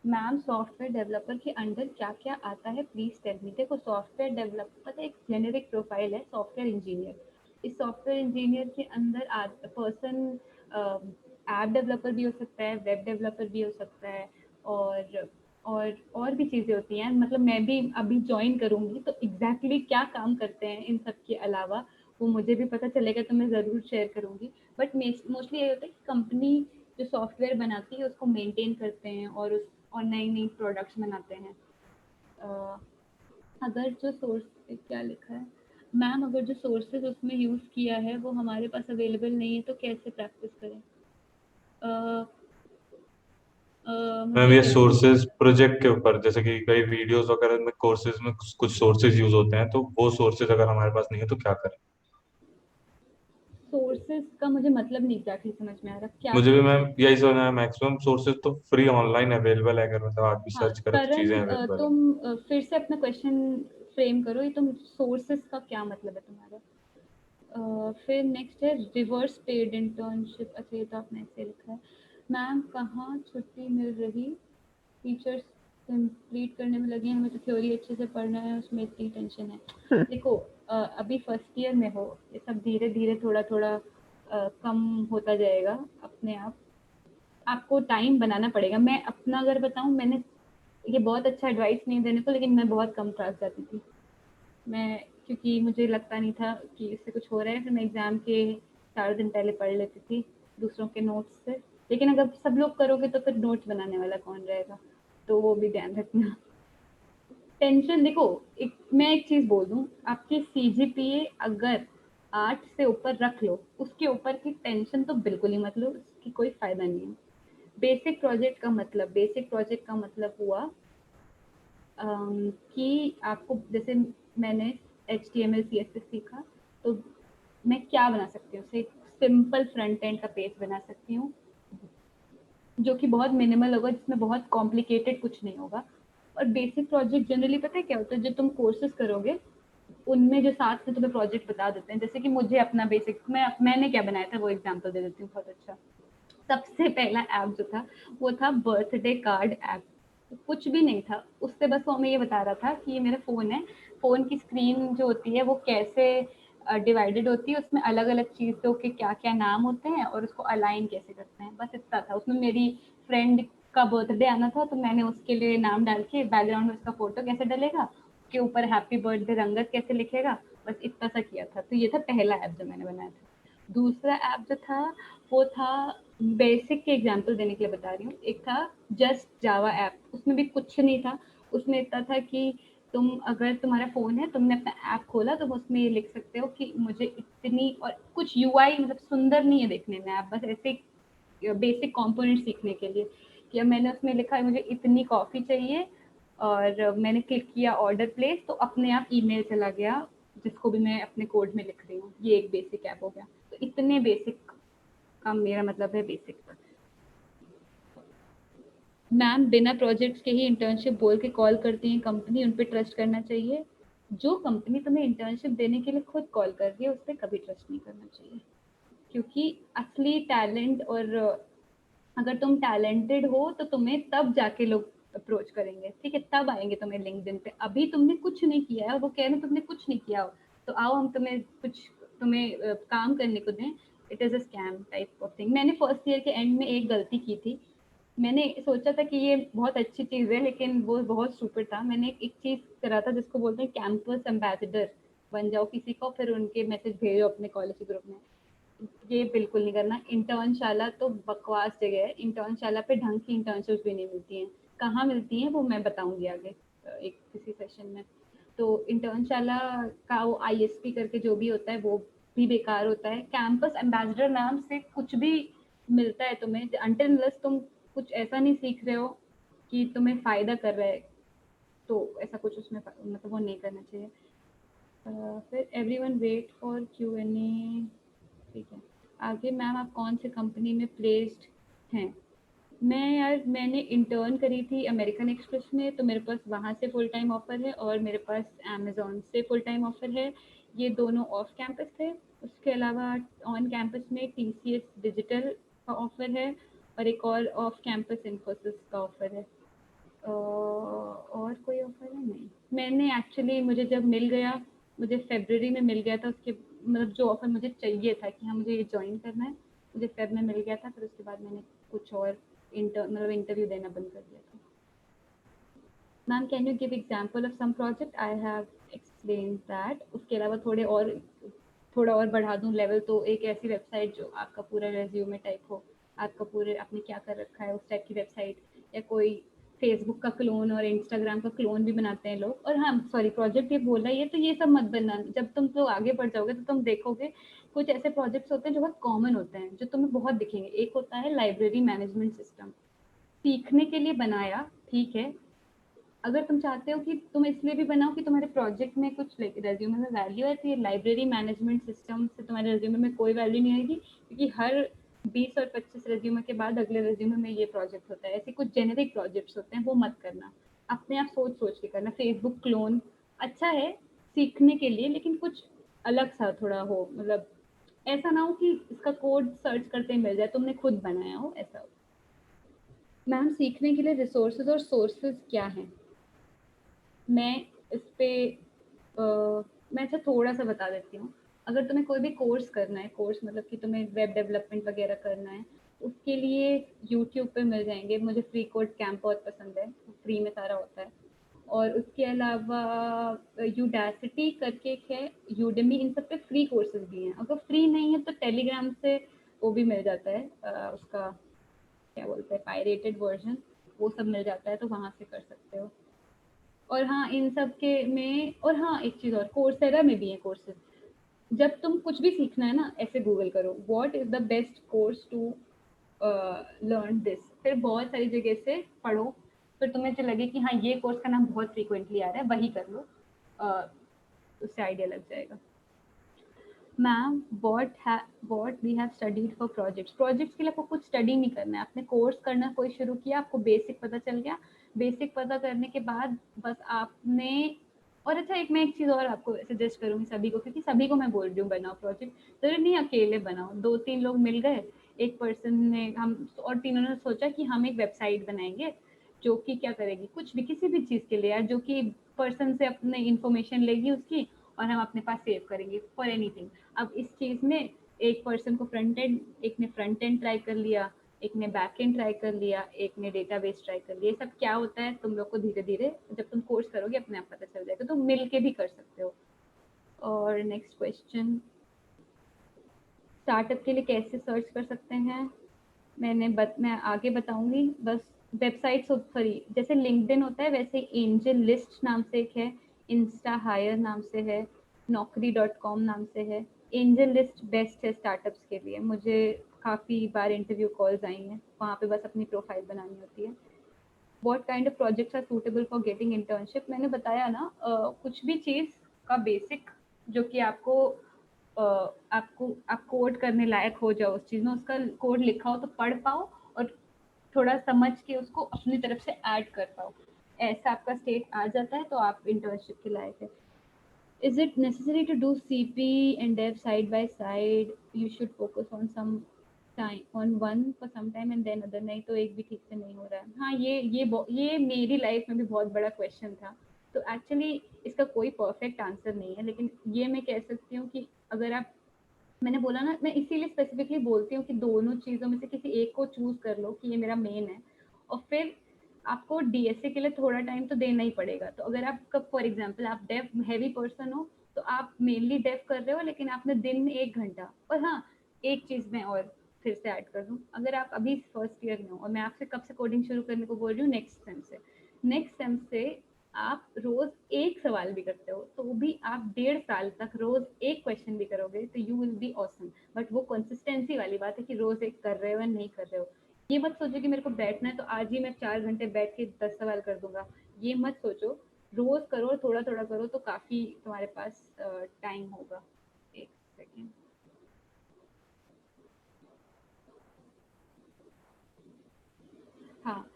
मैम सॉफ्टवेयर डेवलपर के अंडर क्या क्या आता है, प्लीज टेल मी। देखो, सॉफ्टवेयर डेवलपर एक जेनेरिक प्रोफाइल है, सॉफ्टवेयर इंजीनियर। इस सॉफ्टवेयर इंजीनियर के अंदर पर्सन ऐप डेवलपर भी हो सकता है, वेब डेवलपर भी हो सकता है, और और भी चीज़ें होती हैं। मतलब मैं भी अभी ज्वाइन करूँगी, तो एग्जैक्टली क्या काम करते हैं इन सब के अलावा वो मुझे भी पता चलेगा, तो मैं ज़रूर शेयर करूँगी। बट मोस्टली ये होता है कि कंपनी जो सॉफ्टवेयर बनाती है उसको मेंटेन करते हैं, और नई नई प्रोडक्ट्स बनाते हैं। अ, अगर जो सोर्स क्या लिखा है, मैम अगर जो सोर्सेज उसमें यूज़ किया है वो हमारे पास अवेलेबल नहीं है, तो कैसे प्रैक्टिस करें। अ, मैम मुझे ये जैसे सोर्सेज प्रोजेक्ट के ऊपर, जैसे कि कई वीडियोस वगैरह में कोर्सेज में कुछ सोर्सेज यूज होते हैं, तो वो सोर्सेज अगर हमारे पास नहीं है तो क्या करें। सोर्सेज का मुझे मतलब नहीं एग्जैक्टली समझ में आ रहा क्या। मुझे भी मैम यही समझना है, मैक्सिमम सोर्सेज तो फ्री ऑनलाइन अवेलेबल है, अगर मतलब आप भी हाँ, सर्च करें तो करण, चीजें अवेलेबल है। तुम फिर से अपना क्वेश्चन फ्रेम करो, ये तुम सोर्सेस का क्या मतलब है तुम्हारा। फिर नेक्स्ट है रिवर्स पेड इंटर्नशिप। अच्छा ये तो आपने ऐसे लिखा है, मैम कहाँ छुट्टी मिल रही, टीचर्स कंप्लीट करने में लगे हैं, हमें तो थ्योरी अच्छे से पढ़ना है, उसमें इतनी टेंशन है। देखो अभी फर्स्ट ईयर में हो, ये सब धीरे धीरे थोड़ा थोड़ा कम होता जाएगा अपने आप, आपको टाइम बनाना पड़ेगा। मैं अपना अगर बताऊं, मैंने ये बहुत अच्छा एडवाइस नहीं देने को, लेकिन मैं बहुत कम क्लास जाती थी मैं, क्योंकि मुझे लगता नहीं था कि इससे कुछ हो रहा है, फिर मैं एग्ज़ाम के 4 दिन पहले पढ़ लेती थी दूसरों के नोट्स से। लेकिन अगर सब लोग करोगे तो फिर नोट्स बनाने वाला कौन रहेगा, तो वो भी ध्यान रखना। टेंशन देखो, मैं एक चीज़ बोल दूँ, आपकी सीजीपीए अगर 8 से ऊपर रख लो, उसके ऊपर की टेंशन तो बिल्कुल ही मत लो, उसकी कोई फ़ायदा नहीं है। बेसिक प्रोजेक्ट का मतलब हुआ कि आपको, जैसे मैंने HTML CSS सीखा, तो मैं क्या बना सकती हूँ, एक सिंपल फ्रंट एंड का पेज बना सकती हूँ जो कि बहुत मिनिमल होगा, जिसमें बहुत कॉम्प्लिकेटेड कुछ नहीं होगा। और बेसिक प्रोजेक्ट जनरली पता है क्या होता है, जो तुम कोर्सेज करोगे उनमें जो साथ में तुम्हें प्रोजेक्ट बता देते हैं, जैसे कि मुझे अपना बेसिक, मैंने क्या बनाया था वो एग्जांपल दे देती हूँ बहुत अच्छा। सबसे पहला ऐप जो था वो था बर्थडे कार्ड ऐप। कुछ भी नहीं था उससे, बस वो हमें ये बता रहा था कि ये मेरा फ़ोन है, फ़ोन की स्क्रीन जो होती है वो कैसे डिवाइडेड होती है, उसमें अलग अलग चीज़ों के क्या क्या नाम होते हैं और उसको अलाइन कैसे करते हैं, बस इतना था। उसमें मेरी फ्रेंड का बर्थडे आना था, तो मैंने उसके लिए नाम डाल के बैकग्राउंड में उसका फ़ोटो कैसे डलेगा, उसके ऊपर हैप्पी बर्थडे रंगत कैसे लिखेगा, बस इतना सा किया था। तो ये था पहला ऐप जो मैंने बनाया था। दूसरा ऐप जो था वो था, बेसिक के एग्जांपल देने के लिए बता रही हूँ, एक था जस्ट जावा ऐप। उसमें भी कुछ नहीं था, उसमें इतना था कि तुम, अगर तुम्हारा फ़ोन है, तुमने अपना ऐप खोला, तो उसमें ये लिख सकते हो कि मुझे इतनी, और कुछ यूआई मतलब सुंदर नहीं है देखने में, ऐप बस ऐसे बेसिक कंपोनेंट सीखने के लिए। कि अब मैंने उसमें लिखा है मुझे इतनी कॉफ़ी चाहिए, और मैंने क्लिक किया ऑर्डर प्लेस, तो अपने आप ईमेल चला गया जिसको भी मैं अपने कोड में लिख रही हूँ। ये एक बेसिक ऐप हो गया। तो इतने बेसिक का मेरा मतलब है बेसिक। मैम बिना प्रोजेक्ट्स के ही इंटर्नशिप बोल के कॉल करती हैं कंपनी, उन पे ट्रस्ट करना चाहिए। जो कंपनी तुम्हें इंटर्नशिप देने के लिए खुद कॉल कर रही है, उस पर कभी ट्रस्ट नहीं करना चाहिए, क्योंकि असली टैलेंट, और अगर तुम टैलेंटेड हो तो तुम्हें तब जाके लोग अप्रोच करेंगे, ठीक है, तब आएंगे तुम्हें लिंक्डइन पे। अभी तुमने कुछ नहीं किया है और वो कह रहे हैं तुमने कुछ नहीं किया हो, तो आओ हम तुम्हें कुछ, काम करने को दें। It is a scam type of thing. मैंने फर्स्ट ईयर के एंड में एक गलती की थी। मैंने सोचा था कि ये बहुत अच्छी चीज़ है, लेकिन वो बहुत स्टूपिड था। मैंने एक चीज़ करा था जिसको बोलते हैं कैंपस एम्बेसडर, बन जाओ किसी को, फिर उनके मैसेज भेजो अपने कॉलेज ग्रुप में। ये बिल्कुल नहीं करना। इंटर्नशाला तो बकवास जगह है, इंटर्नशाला पे ढंग की इंटर्नशिप्स भी नहीं मिलती हैं। कहाँ मिलती हैं वो मैं बताऊंगी आगे एक किसी सेशन में। तो इंटर्नशाला का वो ISP करके जो भी होता है वो भी बेकार होता है। कैंपस एम्बेसडर नाम से कुछ भी मिलता है तुम्हें, अनटिल अनलेस तुम कुछ ऐसा नहीं सीख रहे हो कि तुम्हें फ़ायदा कर रहा है, तो ऐसा कुछ उसमें मतलब वो नहीं करना चाहिए। फिर एवरीवन वेट फॉर Q&A, ठीक है। आगे मैम आप कौन से कंपनी में प्लेस्ड हैं? मैं यार, मैंने इंटर्न करी थी अमेरिकन एक्सप्रेस में, तो मेरे पास वहाँ से फुल टाइम ऑफर है, और मेरे पास अमेज़न से फुल टाइम ऑफर है। ये दोनों ऑफ कैंपस थे। उसके अलावा ऑन कैंपस में TCS डिजिटल का ऑफर है, और एक और ऑफ कैंपस इन्फोसिस का ऑफर है। और कोई ऑफर है नहीं। मैंने एक्चुअली, मुझे जब मिल गया, मुझे फरवरी में मिल गया था, उसके मतलब जो ऑफर मुझे चाहिए था कि हाँ मुझे ये ज्वाइन करना है, मुझे फेब में मिल गया था। फिर उसके बाद मैंने कुछ और मतलब इंटरव्यू देना बंद कर दिया था। Ma'am can you give example of some project? I have explain that. उसके अलावा थोड़ा और बढ़ा दूँ लेवल, तो एक ऐसी वेबसाइट जो आपका पूरा रेज्यूमे टाइप हो, आपका पूरे आपने क्या कर रखा है उस टाइप की वेबसाइट, या कोई फेसबुक का क्लोन और इंस्टाग्राम का क्लोन भी बनाते हैं लोग। और हाँ सॉरी, प्रोजेक्ट ये बोला, ये तो ये सब मत बनना। जब तुम तो आगे बढ़ जाओगे तो तुम देखोगे कुछ ऐसे प्रोजेक्ट्स होते हैं जो बहुत कॉमन होते हैं, जो तुम्हें बहुत दिखेंगे। एक होता है लाइब्रेरी मैनेजमेंट सिस्टम, सीखने के लिए बनाया, ठीक है। अगर तुम चाहते हो कि तुम इसलिए भी बनाओ कि तुम्हारे प्रोजेक्ट में कुछ रेज्यूमे में वैल्यू है, तो ये लाइब्रेरी मैनेजमेंट सिस्टम से तुम्हारे रेज्यूमे में कोई वैल्यू नहीं आएगी, क्योंकि हर 20 और 25 रेज्यूमे के बाद अगले रेज्यूमे में ये प्रोजेक्ट होता है। ऐसे कुछ जेनेरिक प्रोजेक्ट्स होते हैं, वो मत करना। अपने आप सोच सोच के करना। फेसबुक क्लोन अच्छा है सीखने के लिए, लेकिन कुछ अलग सा थोड़ा हो, मतलब ऐसा ना हो कि इसका कोड सर्च करते ही मिल जाए, तुमने खुद बनाया हो, ऐसा हो। मैम सीखने के लिए रिसोर्सेज और सोर्सेज क्या हैं? मैं इस पे मैं अच्छा थोड़ा सा बता देती हूँ। अगर तुम्हें कोई भी कोर्स करना है, कोर्स मतलब कि तुम्हें वेब डेवलपमेंट वगैरह करना है, उसके लिए यूट्यूब पे मिल जाएंगे। मुझे फ्री कोड कैंप बहुत पसंद है, फ्री में सारा होता है। और उसके अलावा यूडासिटी करके एक है, यूडेमी, इन सब पे फ्री कोर्सेज भी हैं। अगर फ्री नहीं है तो टेलीग्राम से वो भी मिल जाता है, उसका क्या बोलते हैं, पायरेटेड वर्जन, वो सब मिल जाता है, तो वहाँ से कर सकते हो। और हाँ, इन सब के में, और हाँ एक चीज़ और, कोर्सेरा में भी है कोर्सेज। जब तुम कुछ भी सीखना है ना, ऐसे गूगल करो what is the best course to learn this, फिर बहुत सारी जगह से पढ़ो, फिर तुम्हें जो लगे कि हाँ ये कोर्स का नाम बहुत फ्रीक्वेंटली आ रहा है, वही कर लो, uh, उससे आइडिया लग जाएगा। Ma'am what we have studied for projects, projects के लिए आपको कुछ स्टडी नहीं करना है, आपने कोर्स करना कोई शुरू किया, आपको बेसिक पता चल गया, बेसिक पता करने के बाद बस आपने, और अच्छा एक मैं एक चीज़ और आपको सजेस्ट करूँगी सभी को, क्योंकि सभी को मैं बोल रही हूँ बनाओ प्रोजेक्ट, जरूरी नहीं अकेले बनाओ, 2-3 लोग मिल गए, एक पर्सन ने, हम और तीनों ने सोचा कि हम एक वेबसाइट बनाएंगे जो कि क्या करेगी, कुछ भी किसी भी चीज़ के लिए यार, जो कि पर्सन से अपने इंफॉर्मेशन लेगी उसकी, और हम अपने पास सेव करेंगे फॉर एनीथिंग। अब इस चीज़ में एक पर्सन को फ्रंट एंड, एक ने फ्रंट एंड ट्राई कर लिया, एक ने बैक एंड ट्राई कर लिया, एक ने डेटाबेस ट्राई कर लिया। ये सब क्या होता है तुम लोग को धीरे धीरे जब तुम कोर्स करोगे अपने आप पता चल जाएगा, तो मिल के भी कर सकते हो। और नेक्स्ट क्वेश्चन, स्टार्टअप के लिए कैसे सर्च कर सकते हैं? मैं आगे बताऊंगी, बस वेबसाइट सॉरी, जैसे लिंक्डइन होता है वैसे एंजल लिस्ट नाम से एक है, इंस्टा हायर नाम से है, नौकरी.com नाम से है। एंजल लिस्ट बेस्ट है स्टार्टअप्स के लिए, मुझे काफ़ी बार इंटरव्यू कॉल्स आई हैं, वहाँ पे बस अपनी प्रोफाइल बनानी होती है। What kind of projects are suitable for getting internship, मैंने बताया ना, कुछ भी चीज़ का बेसिक जो कि आपको आप कोड करने लायक हो जाओ उस चीज़ में, उसका कोड लिखा हो तो पढ़ पाओ, और थोड़ा समझ के उसको अपनी तरफ से ऐड कर पाओ, ऐसा आपका स्टेट आ जाता है तो आप इंटर्नशिप के लायक है। Is it necessary to do CP and dev side by side? You should focus on some time on one for some time and then other, नहीं तो एक भी ठीक से नहीं हो रहा है। हाँ, ये मेरी लाइफ में भी बहुत बड़ा क्वेश्चन था। तो एक्चुअली इसका कोई परफेक्ट आंसर नहीं है, लेकिन ये मैं कह सकती हूँ कि अगर आप, मैंने बोला ना, मैं इसीलिए स्पेसिफिकली बोलती हूँ कि दोनों चीज़ों में से किसी एक को चूज कर लो कि ये मेरा मेन है, और फिर आपको डीएसए के लिए थोड़ा टाइम तो देना ही पड़ेगा। तो अगर आप फॉर एग्जांपल आप डेव हैवी पर्सन हो, तो आप मेनली डेव कर रहे हो, लेकिन आपने दिन में 1 घंटा, और हाँ एक चीज़ मैं और फिर से ऐड कर दूँ, अगर आप अभी फर्स्ट ईयर में हो, और मैं आपसे कब से कोडिंग शुरू करने को बोल रही हूँ, नेक्स्ट सेम से, नेक्स्ट सेम से आप रोज एक सवाल भी करते हो, तो भी आप 1.5 साल तक रोज एक क्वेश्चन भी करोगे तो you will be awesome. But वो कंसिस्टेंसी वाली बात है कि रोज एक कर रहे हो या नहीं कर रहे हो। ये मत सोचो कि मेरे को बैठना है तो आज ही मैं 4 घंटे बैठ के 10 सवाल कर दूंगा, ये मत सोचो। रोज करो, थोड़ा थोड़ा करो, तो काफी तुम्हारे पास टाइम होगा। एक सेकेंड। हाँ,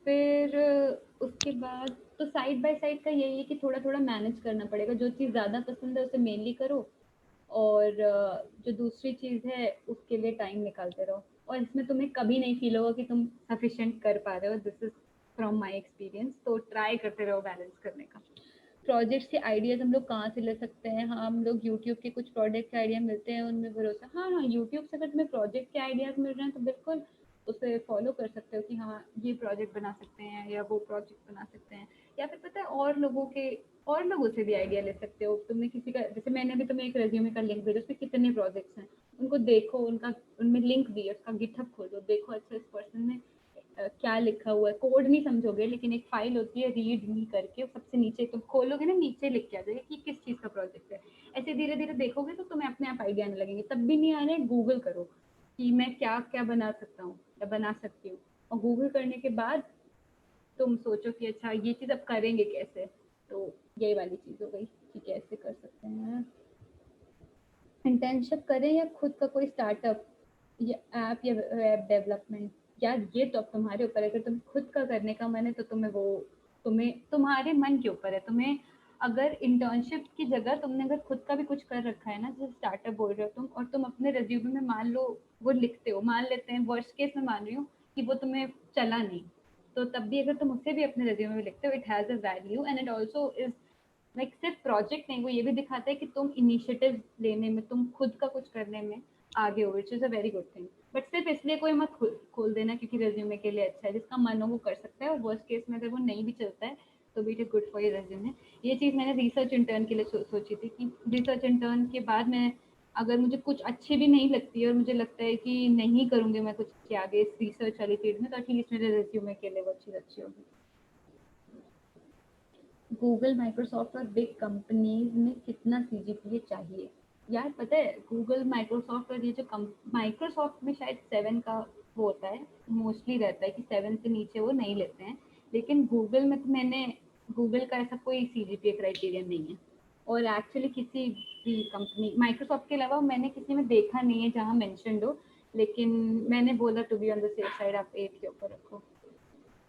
फिर उसके बाद तो साइड बाय साइड का यही है कि थोड़ा थोड़ा मैनेज करना पड़ेगा, जो चीज़ ज़्यादा पसंद है उसे मेनली करो, और जो दूसरी चीज़ है उसके लिए टाइम निकालते रहो, और इसमें तुम्हें कभी नहीं फील होगा कि तुम सफिशिएंट कर पा रहे हो, this is from my experience. तो ट्राई करते रहो बैलेंस करने का। प्रोजेक्ट्स के आइडियाज़ हम लोग कहाँ से ले सकते हैं? हाँ, हम लोग यूट्यूब के कुछ प्रोडक्ट के आइडिया मिलते हैं, उनमें भरोसा, हाँ हाँ, यूट्यूब से अगर तुम्हें प्रोजेक्ट के आइडियाज़ मिल रहे हैं तो बिल्कुल उसे फॉलो कर सकते हो कि हाँ ये प्रोजेक्ट बना सकते हैं या वो प्रोजेक्ट बना सकते हैं। या फिर पता है, और लोगों से भी आइडिया ले सकते हो। तुमने किसी का, जैसे मैंने भी तुम्हें एक रेज्यूमे का लिंक भेजा, उसमें कितने प्रोजेक्ट्स हैं, उनको देखो, उनका उनमें लिंक भी है, उसका गिटहब खोलो, देखो अच्छा इस पर्सन ने क्या लिखा हुआ है। कोड नहीं समझोगे, लेकिन एक फाइल होती है रीड मी करके, सबसे नीचे तुम खोलोगे ना, नीचे लिख के आ जाएगा कि किस चीज़ का प्रोजेक्ट है। ऐसे धीरे धीरे देखोगे तो तुम्हें अपने आप आइडिया आने लगेंगे। तब भी नहीं आ रहे, गूगल करो कि मैं क्या क्या बना सकता हूँ या बना सकती हूँ, और गूगल करने के बाद तुम सोचो कि अच्छा ये चीज़ अब करेंगे कैसे। तो यही वाली चीज़ हो गई कि कैसे कर सकते हैं। इंटर्नशिप करें या खुद का कोई स्टार्टअप या ऐप या वेब डेवलपमेंट, यार ये तो अब तुम्हारे ऊपर है। अगर तुम्हें खुद का करने का मन है तो तुम्हें तुम्हारे मन के ऊपर है, तुम्हें अगर इंटर्नशिप की जगह तुमने अगर खुद का भी कुछ कर रखा है ना, जैसे स्टार्टअप बोल रहे हो तुम, और तुम अपने रिज्यूमे में मान लो वो लिखते हो, मान लेते हैं वर्स्ट केस में मान रही हूँ कि वो तुम्हें चला नहीं, तो तब भी अगर तुम उसे भी अपने रिज्यूमे में लिखते हो, it has a value and it also is like सिर्फ प्रोजेक्ट नहीं, वो ये भी दिखाता है कि तुम इनिशिएटिव लेने में, तुम खुद का कुछ करने में आगे हो, which is a very good thing. But सिर्फ इसलिए कोई मत खोल देना क्योंकि रिज्यूमे के लिए अच्छा है, जिसका मन हो वो कर सकता है, और वर्स्ट केस में अगर वो नहीं भी चलता है तो भी it is good for your resume. ये चीज़ मैंने रिसर्च इंटर्न के लिए सोची थी कि रिसर्च इंटर्न के बाद मैं, अगर मुझे कुछ अच्छी भी नहीं लगती है और मुझे लगता है कि नहीं करूँगी मैं कुछ के आगे इस रिसर्च वाली फील्ड में, तो एटलीस्ट मेरे रिज्यूमे के लिए वो चीज़ अच्छी होगी। गूगल, माइक्रोसॉफ्ट और बिग कंपनीज में कितना सीजीपीए चाहिए? यार पता है, गूगल, माइक्रोसॉफ्ट और ये जो माइक्रोसॉफ्ट में शायद 7 का वो होता है, मोस्टली रहता है कि 7 से नीचे वो नहीं लेते हैं, लेकिन गूगल में तो मैंने, गूगल का ऐसा कोई सीजीपीए क्राइटेरिया नहीं है, और एक्चुअली किसी भी कंपनी, माइक्रोसॉफ्ट के अलावा मैंने किसी में देखा नहीं है जहाँ मैंशनड हो, लेकिन मैंने बोला to be on the safe side आप 8 के ऊपर रखो।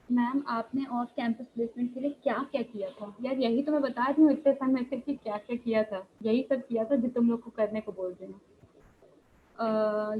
मैम आपने ऑफ कैंपस प्लेसमेंट के लिए क्या क्या किया था? यार यही तो मैं बता रही हूँ इतने समय से कि क्या क्या किया था, यही सब किया था जो तुम लोग को करने को बोल रही हूँ।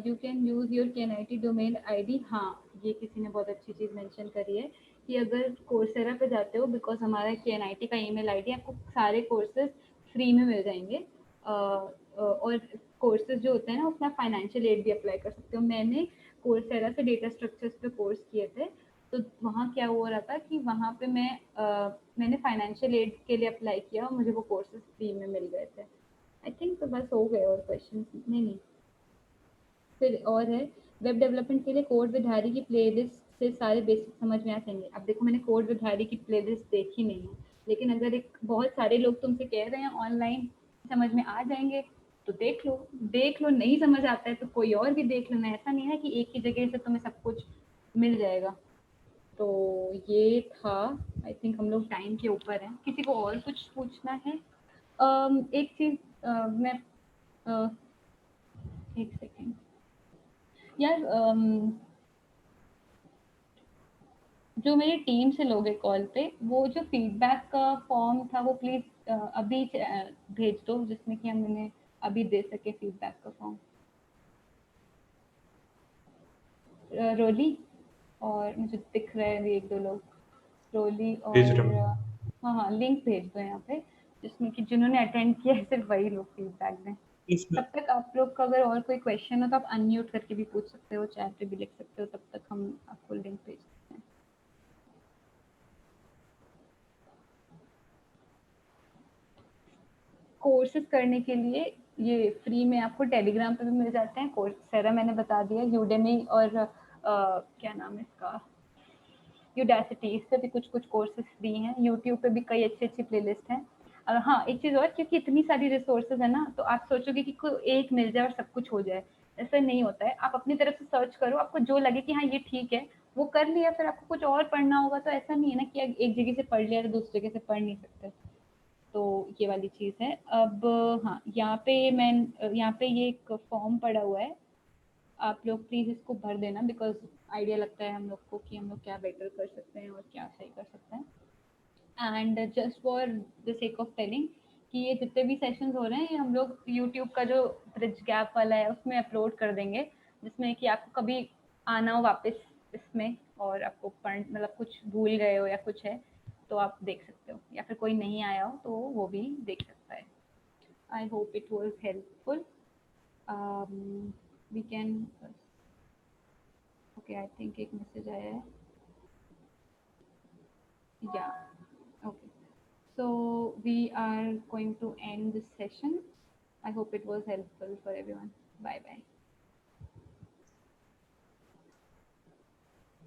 You can use your KNIT domain ID. हाँ, ये किसी ने बहुत अच्छी चीज़ मेंशन करी है कि अगर कोर्सेरा पे जाते हो, बिकॉज हमारा KNIT का ईमेल आईडी, आपको सारे कोर्सेज फ्री में मिल जाएंगे, और कोर्सेज जो होते हैं ना उसमें फाइनेंशियल एड भी अप्लाई कर सकते हो। मैंने कोर्सेरा से डेटा स्ट्रक्चर्स पे कोर्स किए थे, तो वहाँ क्या हो रहा था कि वहाँ पे मैंने फाइनेंशियल एड के लिए अप्लाई किया और मुझे वो कोर्सेज फ्री में मिल गए थे। आई थिंक तो बस हो गए, और क्वेश्चन नहीं। फिर और है, वेब डेवलपमेंट के लिए कोड विद हैरी की प्लेलिस्ट से सारे बेसिक समझ में आ जाएंगे। अब देखो मैंने कोड विद हैरी की प्लेलिस्ट देखी नहीं है, लेकिन अगर एक बहुत सारे लोग तुमसे कह रहे हैं ऑनलाइन समझ में आ जाएंगे तो देख लो, देख लो, नहीं समझ आता है तो कोई और भी देख लेना, ऐसा नहीं है कि एक ही जगह से तुम्हें सब कुछ मिल जाएगा। तो ये था, आई थिंक हम लोग टाइम के ऊपर हैं, किसी को और कुछ पूछना है? एक चीज, मैं अ, एक सेकेंड यार, जो मेरी टीम से लोग हैं कॉल पे, वो जो फीडबैक का फॉर्म था वो प्लीज अभी भेज दो, जिसमें कि हम उन्हें अभी दे सके फीडबैक का फॉर्म। रोली, और मुझे दिख रहे हैं एक दो लोग, रोली भेज और रहे हैं। हाँ हाँ, लिंक भेज दो यहाँ पे, जिसमें कि जिन्होंने अटेंड किया है सिर्फ वही लोग फीडबैक दें। इसमें तब तक आप लोग का अगर और कोई क्वेश्चन हो तो आप अनम्यूट करके भी पूछ सकते हो, चैट पे भी लिख सकते हो, तब तक हम आपको लिंक भेज सकते हैं। कोर्सेज करने के लिए ये फ्री में आपको टेलीग्राम पे भी मिल जाते हैं, कोर्सेरा मैंने बता दिया, यूडेमी और क्या नाम है इसका, यूडेसिटी, इस पे भी कुछ कुछ कोर्सेज फ्री हैं, यूट्यूब पे भी कई अच्छी अच्छी प्लेलिस्ट हैं। हाँ, एक चीज़ और, क्योंकि इतनी सारी रिसोर्सेज है ना, तो आप सोचोगे कि कोई एक मिल जाए और सब कुछ हो जाए, ऐसा नहीं होता है। आप अपनी तरफ से सर्च करो, आपको जो लगे कि हाँ ये ठीक है वो कर लिया, फिर आपको कुछ और पढ़ना होगा तो ऐसा नहीं है ना कि एक जगह से पढ़ लिया तो दूसरी जगह से पढ़ नहीं सकते। तो ये वाली चीज़ है। अब हाँ, यहाँ पे ये एक फॉर्म पड़ा हुआ है, आप लोग प्लीज़ इसको भर देना, बिकॉज आइडिया लगता है हम लोग को कि हम लोग क्या बेटर कर सकते हैं और क्या सही कर सकते हैं। And just for the sake of telling कि ये जितने भी सेशंस हो रहे हैं, ये हम लोग यूट्यूब का जो ब्रिज गैप वाला है उसमें अपलोड कर देंगे, जिसमें कि आपको कभी आना हो वापस इसमें, और आपको पढ़ मतलब कुछ भूल गए हो या कुछ है तो आप देख सकते हो, या फिर कोई नहीं आया हो तो वो भी देख सकता है। I hope it was helpful. We can, okay I think एक मैसेज आया है, या okay, so we are going to end this session. I hope it was helpful for everyone. Bye bye.